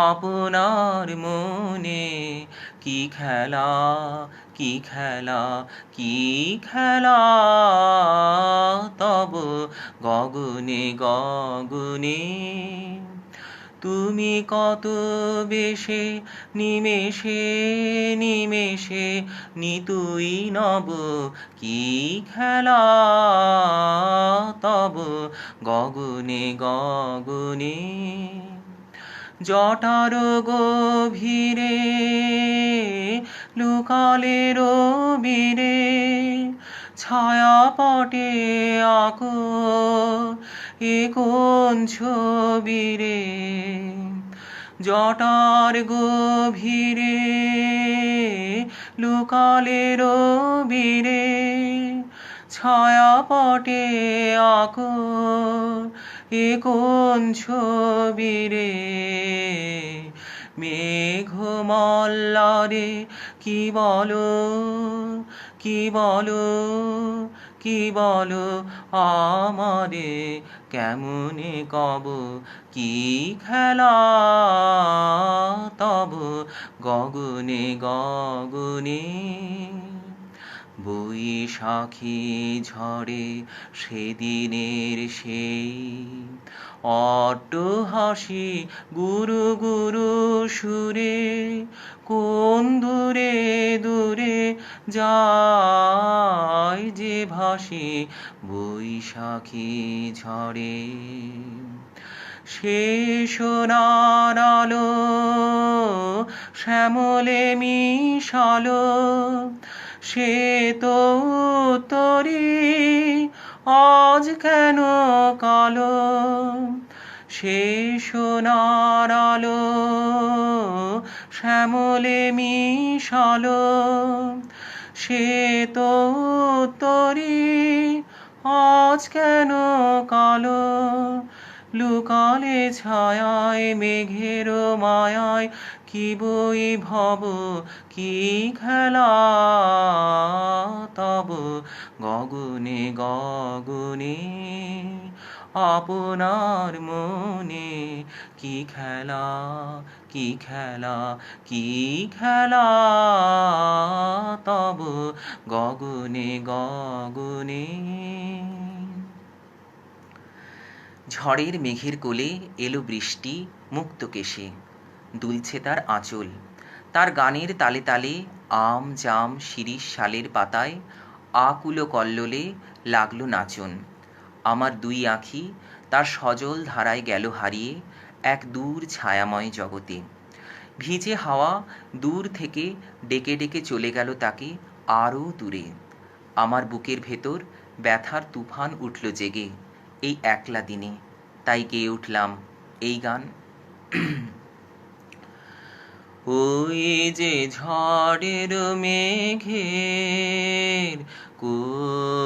আপনার মনে কি খেলা, কি খেলা, কি খেলা তব গগনে গগনে। তুমি কত বেশে নিমেষে নিমেষে নিতুই নব কি খেলা তব গগনে গগনে। জটার গভীরে লুকালে রবিরে ছায়াপটে আঁকো এ কোন ছবি রে। জটার গভীরে লুকালে রবিরে ছায়াপটে আঁকো এ কোন ছবিরে মেঘমল্লারে কি বলো কি বলো কি বলো আমারে কেমনে কব কি খেলা তব গগনে গগনে বৈশাখী ঝড়ে সেদিনের সেই অট্টহাসি গুরু গুরু সুরে কোন দূরে দূরে যায় যে ভাসি বৈশাখী ঝড়ে সে সোনার আলো শ্যামলে মিশালো সে তো উত্তরি আজ কেন কালো সে সোনার আলো শ্যামলে মিশালো সে তো উত্তরি আজ কেন কালো লুকালে ছায়ায় মেঘের মায়ায় কি বই ভব কি খেলা তব গগনে গগনে আপনার মনে কি খেলা কি খেলা কি খেলা তব গগনে গগনে ঝড়ের মেঘের কোলে এলো বৃষ্টি মুক্ত কেশে দুলছে তার আঁচল তার গানের তালে তালে আম জাম শিরীষ শালের পাতায় আকুলো কল্লোলে লাগলো নাচন আমার দুই আঁখি তার সজল ধারায় গেল হারিয়ে এক দূর ছায়াময় জগতে ভিজে হাওয়া দূর থেকে ডেকে ডেকে চলে গেল তাকে আরও দূরে আমার বুকের ভেতর ব্যথার তুফান উঠল জেগে এই একলা দিনে তাই গেয়ে উঠলাম এই গান ওই যে ঝড়ের মেঘের কোলে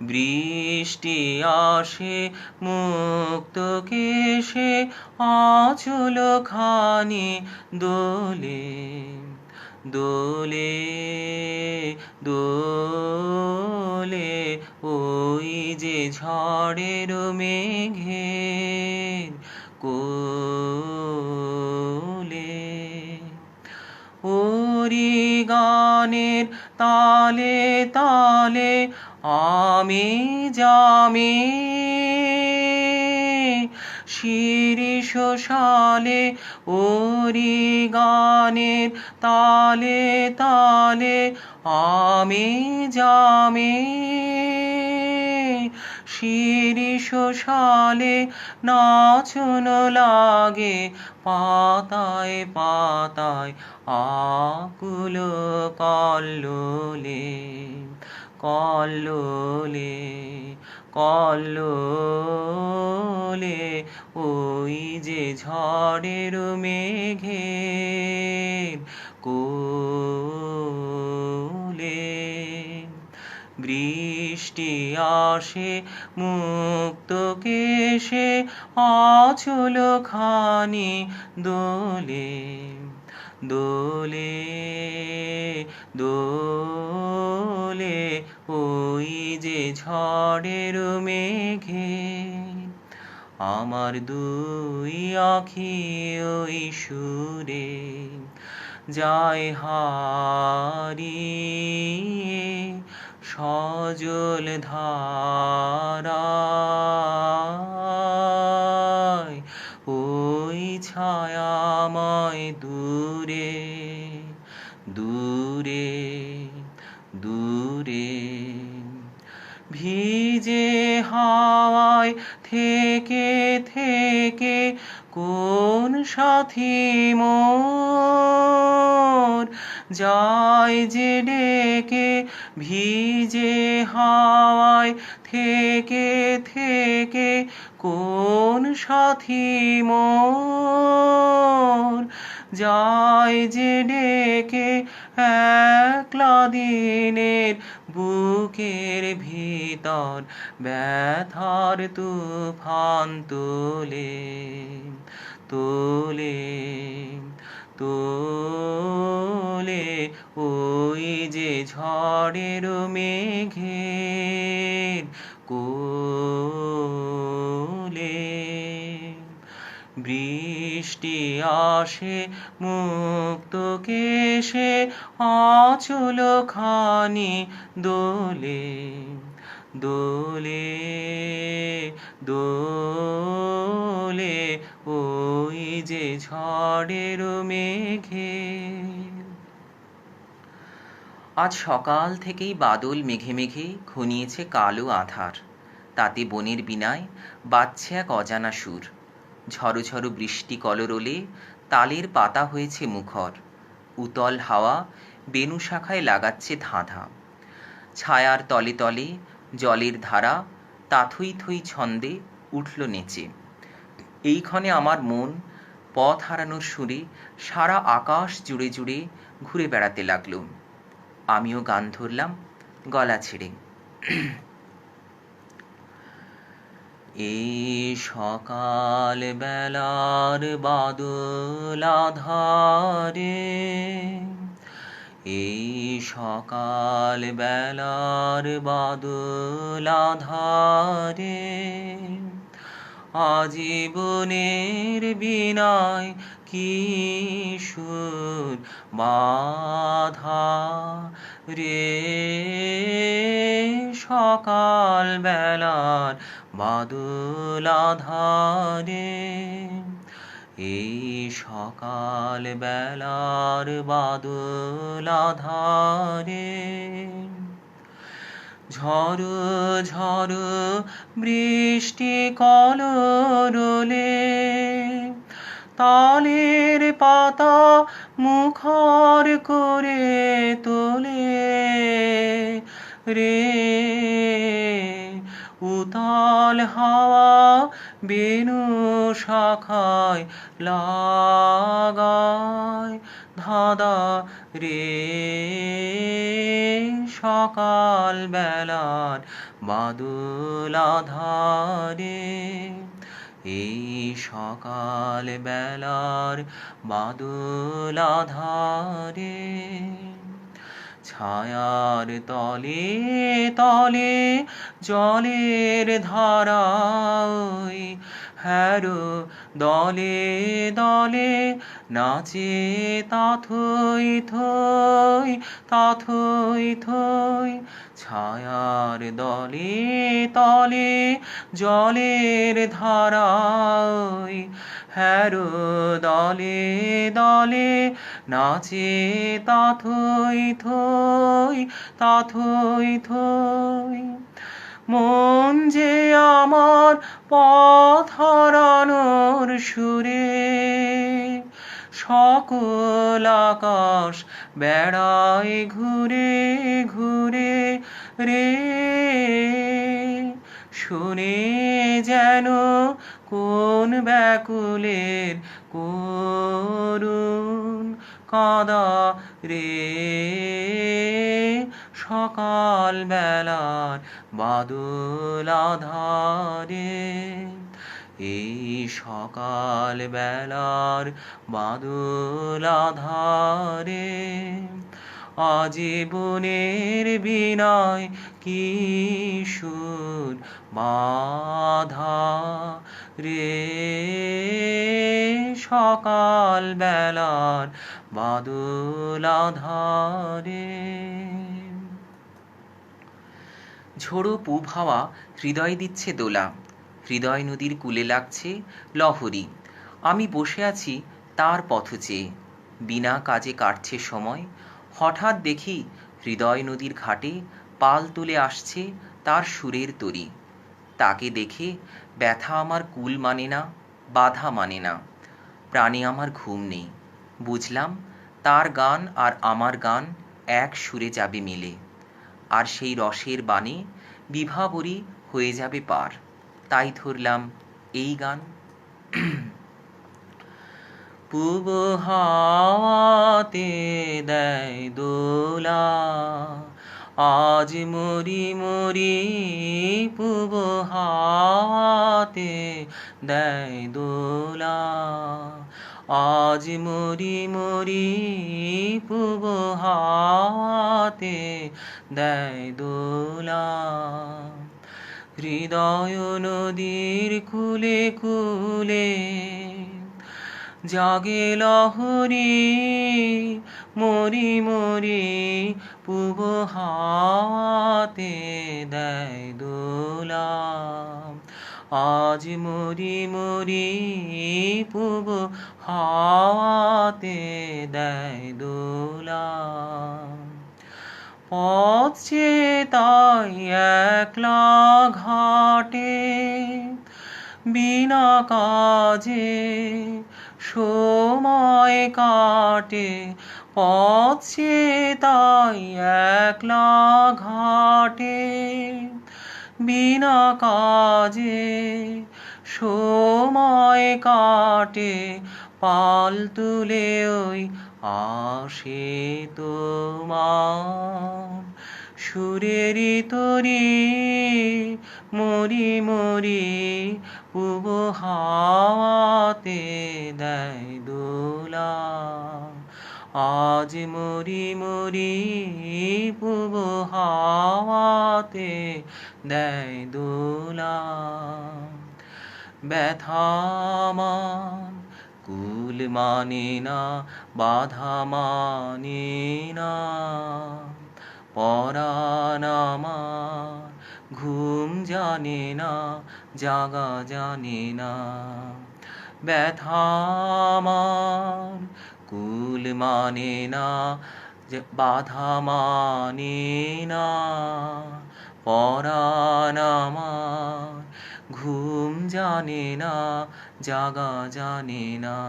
বৃষ্টি আসে মুক্ত কেশে আঁচল খানি দোলে দোলে দোলে ওই যে ঝড়ের মেঘের কোলে ওরি গানের তালে তালে আমি জামি শিরিষ শালে ওরি গানের তালে তালে আমি জামি শিরিষ শালে নাচন লাগে পাতায় পাতায় আকুল কল্লোলে কল্লোলে কল্লোলে ওই যে ঝড়ের মেঘের কোলে বৃষ্টি আসে মুক্ত কেশে আঁচল খানি দোলে দোলে দোলে ওই যে ঝড়ের মেঘে আমার দুই আঁখি ওই সুরে যায় হারিয়ে সজল ধারায় ওই ছায়াময় দূরে দূরে দূরে ভিজে হাওয়ায় থেকে থেকে কোন সাথী মোর যায় যে ডেকে ভিজে হাওয়ায় থেকে থেকে কোন সাথী মোর যায় যে ডেকে একলা দিনের বুকের ভিতর ব্যথার তুফান তোলে তোলে তোলে ওই যে ঝড়ের মেঘের কোলে। বৃষ্টি আসে মুক্ত কেশে আঁচল খানি দোলে দোলে দোলে ওই যে ঝড়ের মেঘে। আজ সকাল থেকেই বাদল মেঘে মেঘে ঘনিয়েছে কালো আধার, তাতে বনের বীণায় বাজছে এক অজানা সুর। ঝড়ো ঝড়ো বৃষ্টি কলরোলে তালের পাতা হয়েছে মুখর, উতল হাওয়া বেণু শাখায় লাগাচ্ছে ধাঁধা। ছায়ার তলে তলে জলের ধারা তাথই থই ছন্দে উঠল নেচে। এইক্ষণে আমার মন পথ হারানোর সুরে সারা আকাশ জুড়ে জুড়ে ঘুরে বেড়াতে লাগলো। আমিও গান ধরলাম গলা ছেড়ে। এই সকাল বেলার বাদল আধারে, এই সকাল বেলার বাদল আধারে আজীবনের বিনায় কি সুর বাধা রে। সকাল বেলার বাদল আধারে, এই সকাল বেলার বাদল আধারে ঝড়ো ঝড়ো বৃষ্টি কলরোলে তালের পাতা মুখর করে তোলে রে। উতাল হাওয়া বেণু শাখায় লাগায় ধাঁধা রে। সকাল বেলার বাদল আধারে, এই সকাল বেলার বাদল আধারে ছায়ার তলে তলে জলের ধারায় হ্যারো দলে দলে নাচে তাথই থই তাথই থই। ছায়ার দলে তলে জলের ধারায় হ্যারো দলে দলে নাচে তাথই থই তাথই থই। মন যে আমার পথ হারানোর সুরে সকল আকাশ বেড়ায় ঘুরে ঘুরে রে। শুনে যেন কোন ব্যাকুলের করুণ কাঁদা রে। সকাল বেলার বাদল আধারে, এই সকাল বেলার বাদল আধারে আজীবনের বিনায় কি সুর বাধা রে। সকাল বেলার বাদল আধারে। ঝোড়ো পূব হাওয়া হৃদয় দিচ্ছে দোলা, হৃদয় নদীর কূলে লাগছে লহরী। আমি বসে আছি তার পথ চেয়ে, বিনা কাজে কাটছে সময়। হঠাৎ দেখি হৃদয় নদীর ঘাটে পাল তুলে আসছে তার সুরের তরী। তাকে দেখে ব্যথা আমার কুল মানে না, বাধা মানে না, প্রাণে আমার ঘুম নেই। বুঝলাম তার গান আর আমার গান এক সুরে যাবে মিলে, আর সেই রসের বাণে বিভাবরী হয়ে যাবে পার। তাই ধরলাম এই গান। পূব হাওয়াতে দেয় দোলা। আজ মরি মরি পূব হাওয়াতে দেয় দোলা। আজ মরি মরি পূব হাওয়াতে দেয় দোলা। হৃদয় নদীর কূলে কূলে জাগে লহরী, মরি মরি পূব হাওয়াতে দেয় দোলা। আজ মরি মরি পূব হাওয়াতে দেয় দোলা। পথ চেয়ে তাই একলা ঘাটে বিনা কাজে সময় কাটে। পথ চেয়ে তাই একলা ঘাটে বিনা কাজে সময় কাটে। পাল তুলে ওই আসে তোমার সুরেরই তরি, মরি মরি পূব হাওয়াতে দেয় দোলা। আজ মরি মরি পূব হাওয়াতে দেয় দোলা। ব্যথা আমার কুল মানে না, বাধা মানে না। পরাণ আমার ঘুম জানে না, জাগা জানে না। ব্যথা আমার কুল মানে না, বাধা মানে না। পরাণ আমার ঘুম জানে না, জাগা জানে না।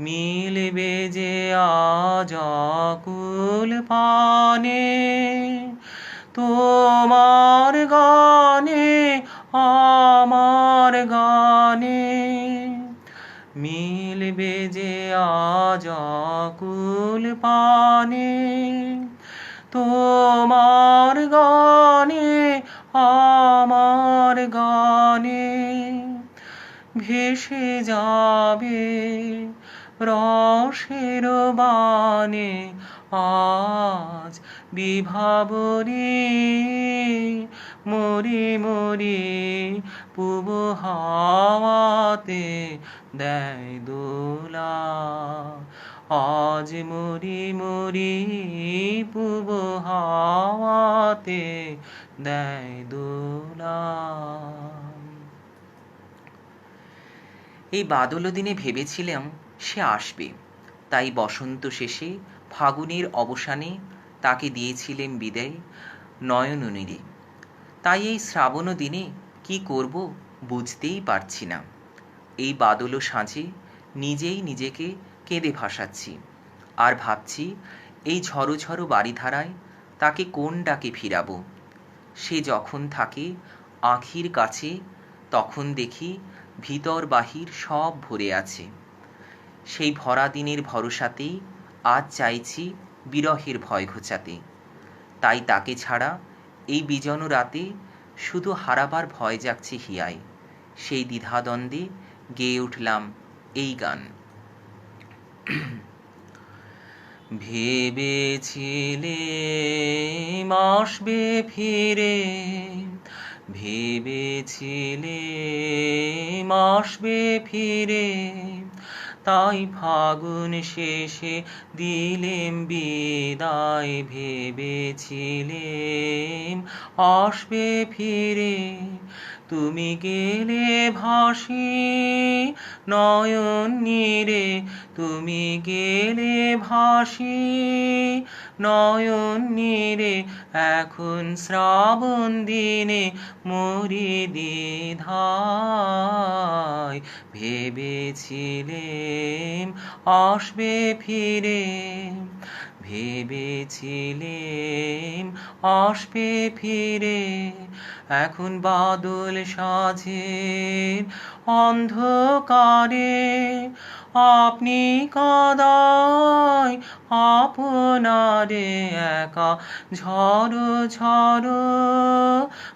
মিলবে যে আজ আকুল পানে তোমার গানে আমার গানে। মিলবে যে আজ আকুল পানে তোমার গানে আমার গানে। ভেসে যাবে রসের বানে আজ বিভাবরী, মরি মরি পূব হাওয়াতে দেয় দোলা। আজ মরি মরি পূব হাওয়াতে দেয় দোলা। এই বাদল দিনে ভেবেছিলাম সে আসবে, তাই বসন্ত শেষে ফাগুনের অবসানে তাকে দিয়েছিলেম বিদায় নয়ননীরে। তাই এই শ্রাবণ দিনে কি করব বুঝতেই পারছি না। এই বাদল সাঁঝে নিজেই নিজেকে কেঁদে ভাসাচ্ছি, আর ভাবছি এই ঝড়ো ঝড়ো বারিধারায় তাকে কোন ডাকে ফিরাবো। সে যখন থাকে আঁখির কাছে তখন দেখি ভিতর বাহির সব ভরে আছে। সেই ভরা দিনের ভরসাতেই আজ চাইছি বিরহের ভয় ঘোচাতে। তাই তাকে ছাড়া এই বিজন রাতে শুধু হারাবার ভয় জাগছে হিয়ায়। সেই দ্বিধাদ্বন্দ্বে গেয়ে উঠলাম এই গান। ভেবেছিলেম আসবে ফিরে, ভেবেছিলেম আসবে ফিরে, তাই ফাগুন শেষে দিলেম বিদায়। ভেবেছিলেম আসবে ফিরে, তুমি গেলে ভাসি নয়ন নীরে। তুমি গেলে ভাসি নয়ন নীরে। এখন শ্রাবণ দিনে মরি দ্বিধায়। ভেবেছিলেম আসবে ফিরে, ভেবেছিলেম আসবে ফিরে, এখন বাদল সাজের অন্ধকারে আপনি কাদায় আপনারে একা ঝড়ো ঝড়ো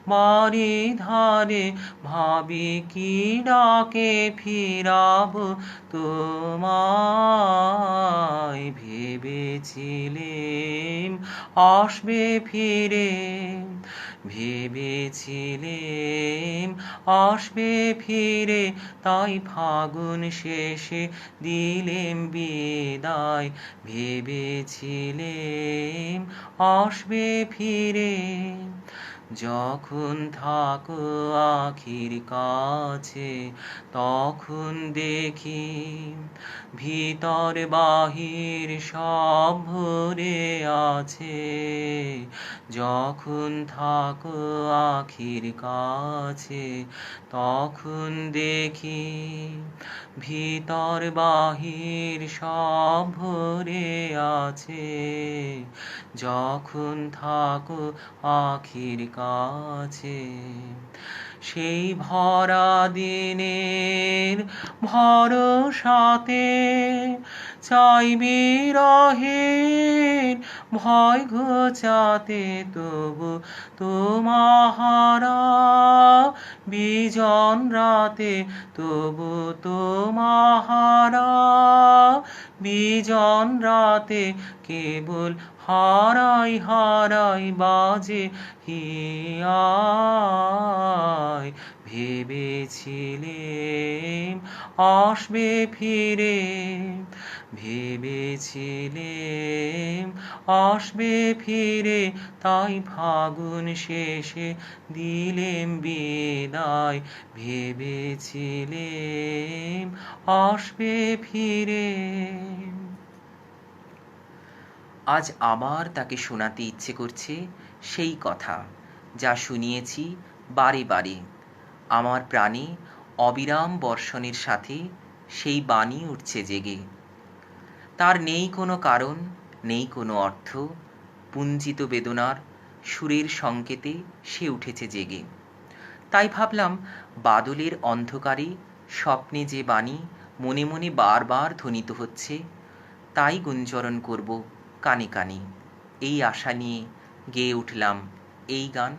বাড়ি ধারে ভাবি কি ডাকে ফিরাবো তোমায় ভেবেছিলেম আসবে ফিরে ভেবেছিলেম আসবে ফিরে তাই ফাগুন শেষে দিলেম বিদায় ভেবেছিলেম আসবে ফিরে যখন থাকো আখির কাছে তখন দেখি ভিতর বাহির সব ভরে আছে যখন থাকো আখির কাছে তখন দেখি ভিতর বাহির সব ভরে আছে যখন থাকো আখির কাছে সেই ভরা দিনের ভরসাতে চাই বিরহের ভয় ঘোচাতে তবু তোমাহারা বিজন রাতে তবু তোমাহারা বিজন রাতে কেবল হারাই হারাই বাজে হিয়ায় ভেবেছিলেম আসবে ফিরে ভেবেছিলেম আসবে ফিরে তাই ফাগুন শেষে দিলেম বিদায় ভেবেছিলেম আসবে ফিরে আজ আবার তাকে শোনাতে ইচ্ছে করছে সেই কথা যা শুনিয়েছি বারে বারে আমার প্রাণে অবিরাম বর্ষণের সাথে সেই বাণী উঠছে জেগে তার নেই কোনো কারণ নেই কোনো অর্থ পুঞ্জিত বেদনার সুরের সংকেতে সে উঠেছে জেগে তাই ভাবলাম বাদলের অন্ধকারে স্বপ্নে যে বাণী মনে মনে বারবার ধ্বনিত হচ্ছে তাই গুঞ্জরণ করব কানে কানে এই আশা নিয়ে গেয়ে উঠলাম এই গান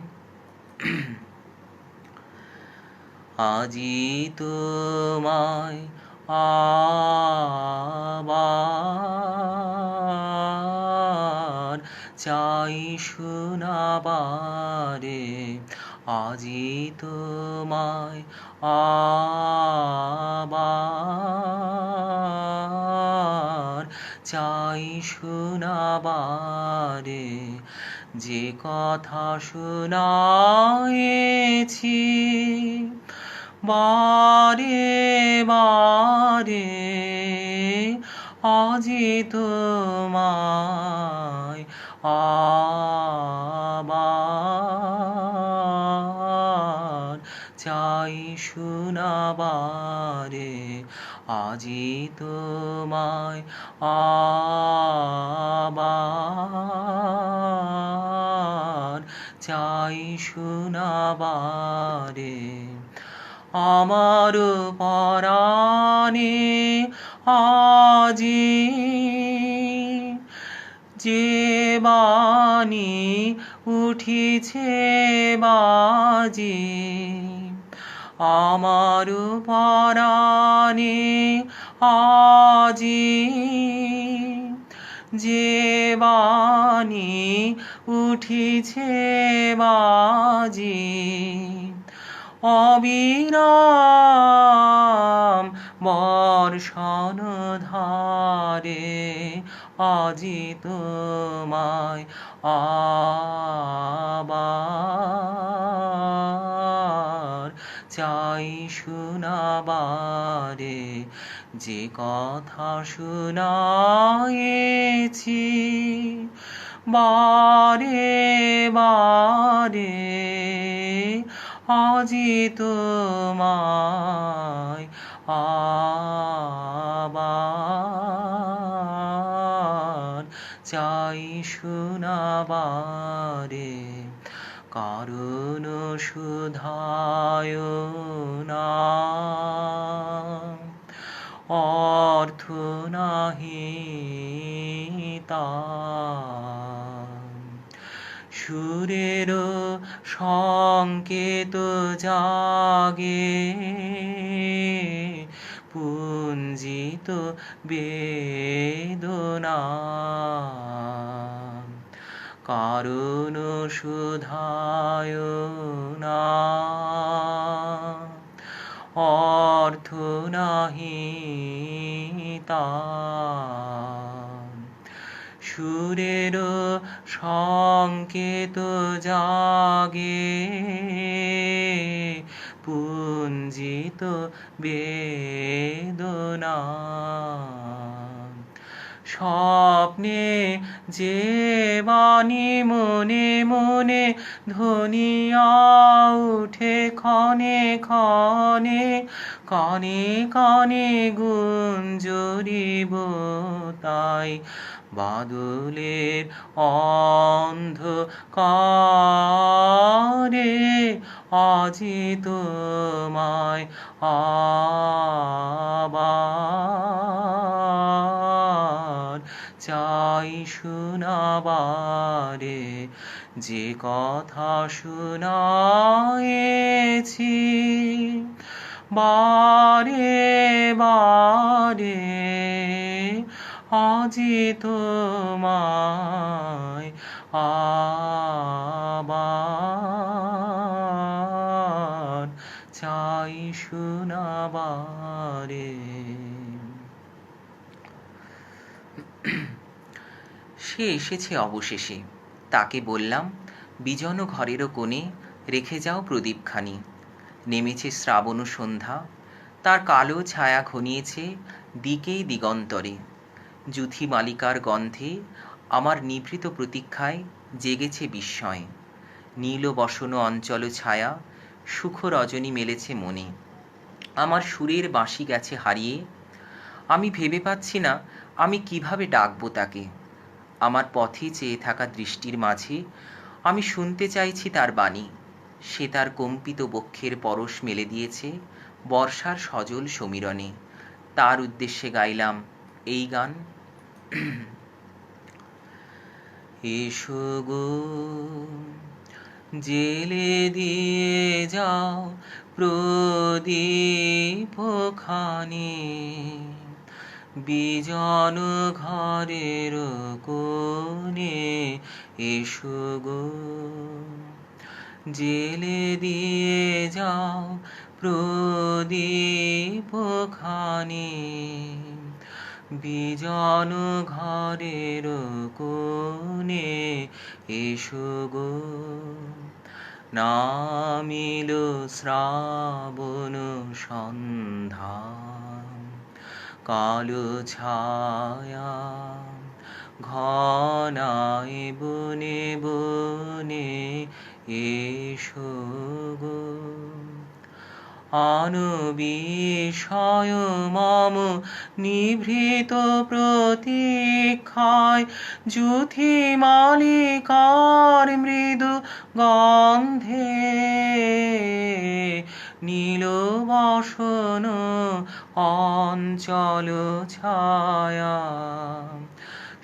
আজি তোমায় আবার চাই শোনাবারে আজি তোমায় আবার চাই শোনাবারে যে কথা শোনায়েছি বারে বারে আজি তোমায় আবার চাই শোনাবারে আজি তোমায় আবার চাই শোনাবারে আমার পরাণে আজি যে বাণী উঠিছে বাজি আমার পরাণে আজি যে বাণী উঠিছে বাজি অবিরাম বর্ষণ ধারে আজি তোমায় আবার চাই শোনাবারে যে কথা শোনায়েছি বারে বারে আজি তোমায় আবার চাই শোনাবারে কারণ সুধায় না, অর্থ নাহি তার। সুরের সংকেত জাগে, পুঞ্জিত বেদনা। কারণ সুধায় না, অর্থ নাহি তার। সুরের সংকেত জাগে, পুঞ্জিত বেদনা। স্বপ্নে যে বাণী মনে মনে ধ্বনিয়া উঠে ক্ষণে ক্ষণে, কানে কানে গুঞ্জরিব তাই। বাদলের অন্ধকারে আজি তোমায় আবার চাই শোনাবারে, যে কথা শুনায়েছি বারে বারে। আজি তোমায় আবার চাই শোনাবারে। সে এসেছে অবশেষে। তাকে বললাম, বিজন ঘরেরও কোণে রেখে যাও প্রদীপখানি। নেমেছে শ্রাবণ সন্ধ্যা, তার কালো ছায়া ঘনিয়েছে দিকে দিগন্তরে। যুথি মালিকার গন্ধে আমার নিভৃত প্রতীক্ষায় জেগেছে বিস্ময়। নীল বসন অঞ্চল ছায়া সুখ রজনী মেলেছে মনে। আমার সুরের বাঁশি গেছে হারিয়ে, আমি ভেবে পাচ্ছি না আমি কিভাবে ডাকবো তাকে। আমার পথে চেয়ে থাকা দৃষ্টির মাঝে আমি শুনতে চাইছি তার বাণী। সে তার কম্পিত বক্ষের পরশ মেলে দিয়েছে বর্ষার সজল সমীরণে। তার উদ্দেশ্যে গাইলাম এই গান। এসো গো জেলে দিয়ে যাও প্রদীপ খানি, বিজন ঘরের কোণে। এসো গো জেলে দিয়ে যাও প্রদীপ খানি, বিজন ঘরের কোণে। এসো গো নামিল শ্রাবণ সন্ধ্যা, কালো ছায়া ঘনায় বনে বনে। এসো গো অনবিষয় মম নিভৃত প্রতীক্ষায়, যুথি মালিকার মৃদু গন্ধে। নীল বসন অঞ্চল ছায়া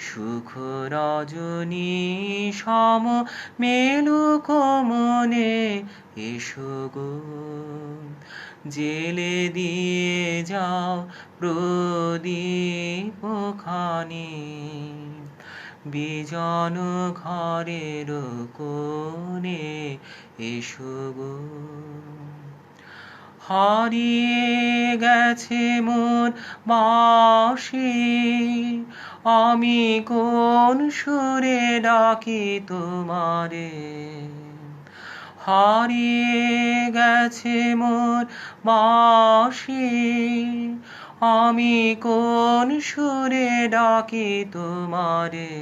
সুখ রজনী সম মেলুক মনে। এসো গো জেলে দিয়ে যাও প্রদীপ খানি, বিজন ঘরের কোণে। এসো গো হারিয়ে গেছে মোর বাঁশি, আমি কোন সুরে ডাকি তোমারে। হারিয়ে গেছে মোর বাঁশি, আমি কোন সুরে ডাকি তোমারে।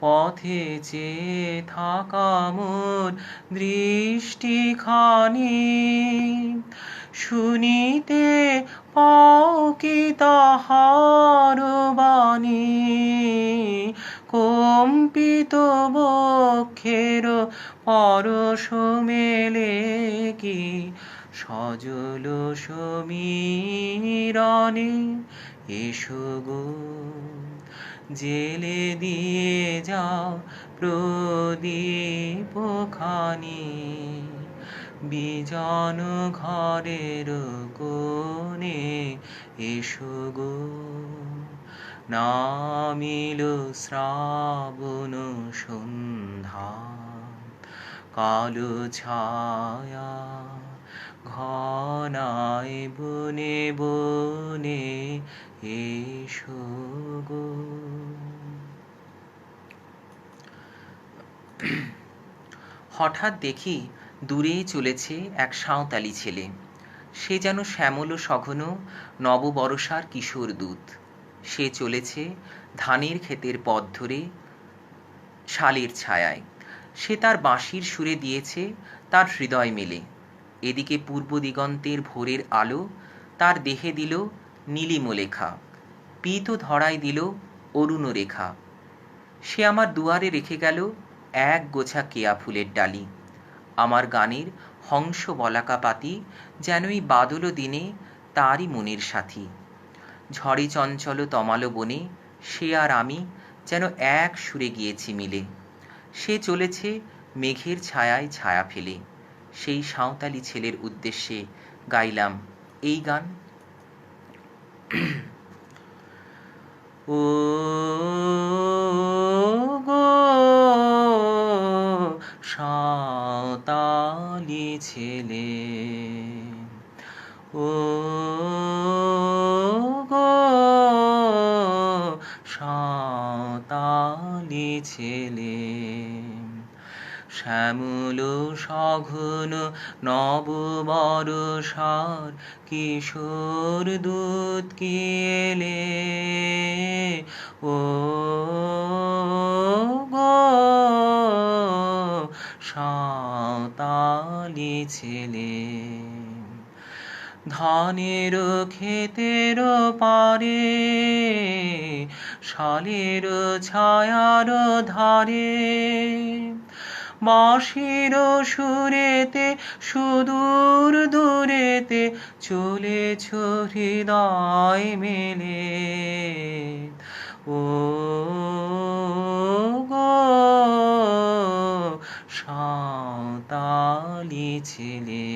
পথে চেয়ে থাকা মোর দৃষ্টিখানি, শুনিতে পাও কি তাহার বাণী। কম্পিত বক্ষের পরশ মেলে কি সজল সমীরণে, এসো গো জেলে দিয়ে যাও প্রদীপ খানি, বিজন ঘরের কোণে এসো গো। নামিল শ্রাবণ সন্ধ্যা, কালো ছায়া ঘনায় বনে বনে, এসো গো। হঠাৎ দেখি দূরে চলেছে এক সাঁওতালি ছেলে। সে যেন শ্যামল সঘন নববরষার কিশোর দূত। সে চলেছে ধানের ক্ষেতের পথ ধরে শালের ছায়ায়। সে তার বাঁশির সুরে দিয়েছে তার হৃদয় মেলে। এদিকে পূর্ব দিগন্তের ভোরের আলো তার দেহে দিল নীলিম লেখা, পীত ধরায় দিল অরুণ রেখা। সে আমার দুয়ারে রেখে গেল এক গোছা কেয়া ফুলের ডালি। আমার গানের হংস বলাকা পাতি যেন এই বাদল দিনে তারই মনের সাথী। ঝড়ে চঞ্চল তমালো বনে সে আর আমি যেন এক সুরে গিয়েছি মিলে। সে চলেছে মেঘের ছায়ায় ছায়া ফেলে। সেই সাঁওতালি ছেলের উদ্দেশ্যে গাইলাম এই গান। ও গো সাঁওতালি ছেলে, ও গো সাঁওতালি ছেলে, শ্যামল সঘন নব বরষার কিশোর দূত কি এলে, ও গো সাঁওতালি ছেলে। ধানের ক্ষেতের পারে শালের ছায়ার ধারে, বাঁশির সুরেতে সুদূর দূরেতে চলেছ হৃদয় মেলে, ও গো সাঁওতালি ছেলে।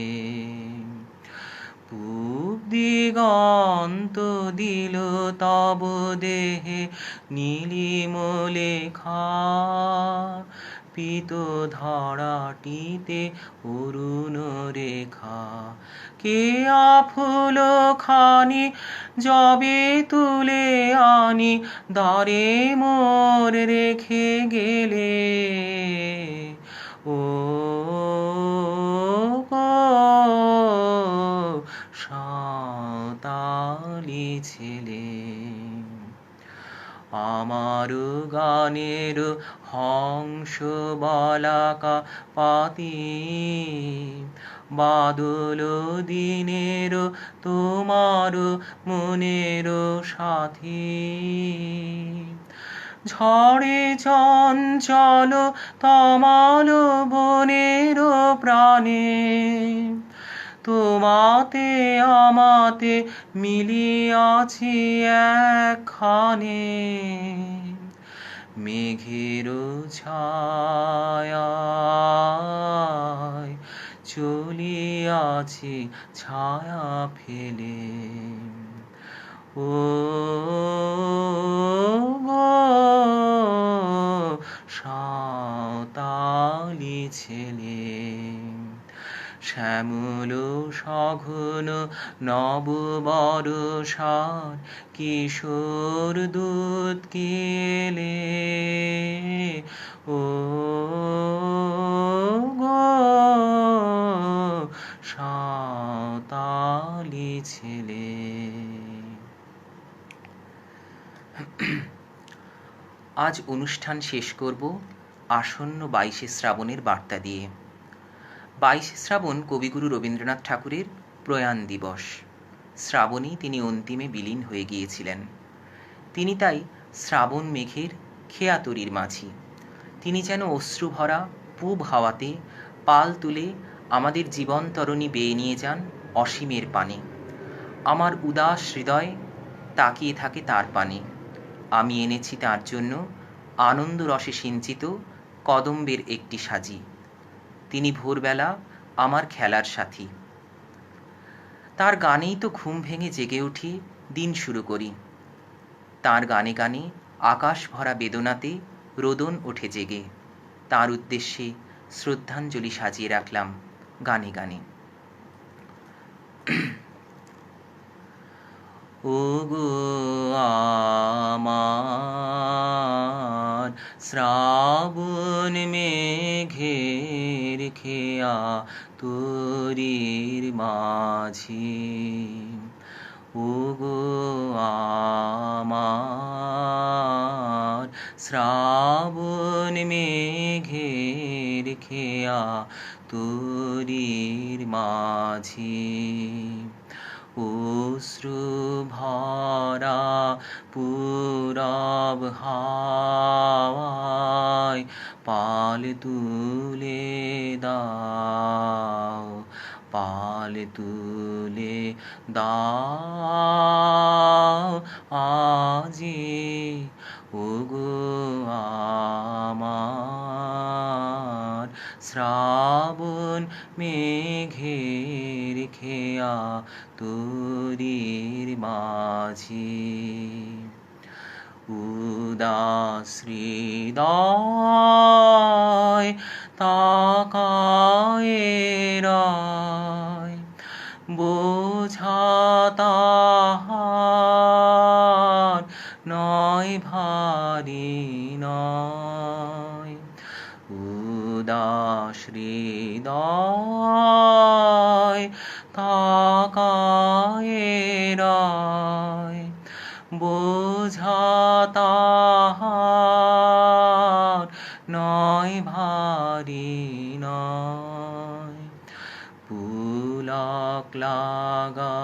পূব দিগন্ত দিল তব দেহে নীলিম লেখা, পীত ধরাটিতে অরুণ রেখা। কেয়া ফুল খানি যবে তুলে আনি দ্বারে মোর রেখে গেলে, ও গো সাঁওতালি ছেলে। আমার গানের হংস বলাকা পাতি বাদল দিনের তোমার মনের সাথী। ঝড়ে চঞ্চল তমাল বনের প্রাণে, তোমাতে আমাতে মিলিয়াছি একখানে। মেঘের ছায়ায় চলিয়াছি ছায়া ফেলে, ও গো সাঁওতালি ছেলে। শ্যামল সঘন নব বরষার কিশোর দূত কি এলে, ও গো সাঁওতালি ছেলে। আজ অনুষ্ঠান শেষ করব আসন্ন 22শে শ্রাবণের বার্তা দিয়ে। 22শে শ্রাবণ কবিগুরু রবীন্দ্রনাথ ঠাকুরের প্রয়াণ দিবস। শ্রাবণেই তিনি অন্তিমে বিলীন হয়ে গিয়েছিলেন। তিনি তাই শ্রাবণ মেঘের খেয়াতরির মাঝি। তিনি যেন অশ্রুভরা পূব হাওয়াতে পাল তুলে আমাদের জীবন তরণী বেয়ে নিয়ে যান অসীমের পানে। আমার উদাস হৃদয় তাকিয়ে থাকে তার পানে। আমি এনেছি তার জন্য আনন্দ রসে সিঞ্চিত কদম্বের একটি সাজি। তিনি ভোরবেলা আমার খেলার সাথী। তার গানেই তো ঘুম ভেঙে জেগে উঠি, দিন শুরু করি। তার গানে গানে আকাশ ভরা বেদনাতে রোদন ওঠে জেগে। তার উদ্দেশ্যে শ্রদ্ধাঞ্জলি সাজিয়ে রাখলাম গানে গানে। ওগো আমার শ্রাবণ মেঘের খেয়া তরির মাঝি, ওগো আমার শ্রাবণ মেঘের খেয়া তরির মাঝি, অশ্রু ভরা পূরব হাওয়ায় পাল তুলে দাও, পাল তুলে দাও আজি, ওগো আমার শ্রাবণ মেঘের খেয়া তরির মাঝি। উদাস হৃদয় তাকায় রয়, বোঝা তাহার নয় ভারী নয়। উদাস হৃদয় তাকায় রয়, বোঝা তাহার নয় ভারী নয়। পুলক লাগা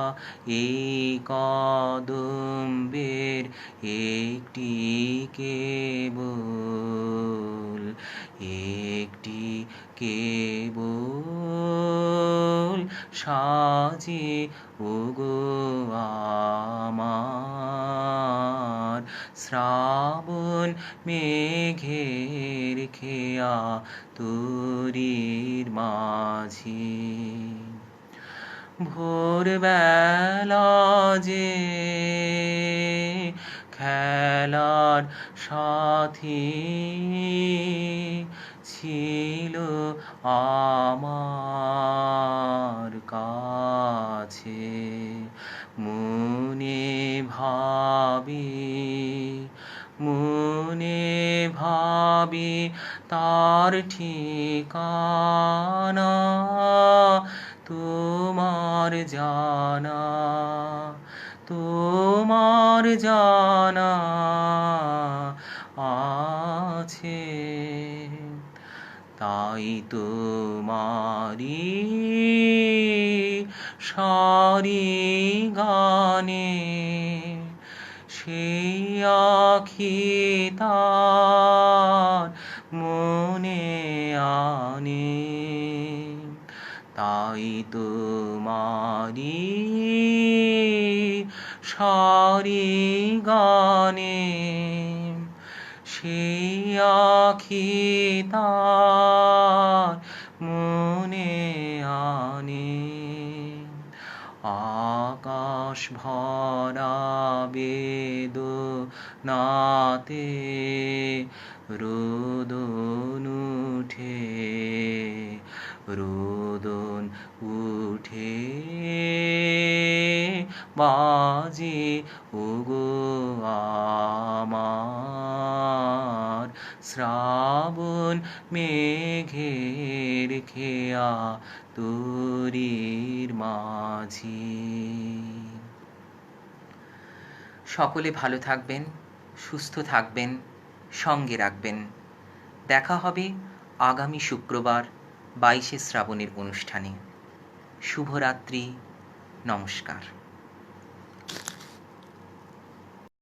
এই কদম্বের একটি কেবল, একটি কেবল সাজি, ওগো আমার শ্রাবণ মেঘের খেয়া তরির মাঝি। ভোরবেলা যে খেলার সাথী ছিল আমার কাছে, মনে ভাবি, মনে ভাবি তার ঠিকানা তোমার জানা, তোমার জানা আছে। তাই তোমারি সারি গানে সেই আখি তার মনে আনে। তাই তোমারি সারি গানে সেই আখি তার মনে আনে। আকাশ ভরা বেদনাতে রোদন উঠে, রোদন উঠে বাজে, ওগো আমার শ্রাবণ মেঘের খেয়া তরির মাঝি। সকলে ভালো থাকবেন, সুস্থ থাকবেন, সঙ্গে রাখবেন। দেখা হবে আগামী শুক্রবার 22শে শ্রাবণের অনুষ্ঠানে। শুভরাত্রি, নমস্কার।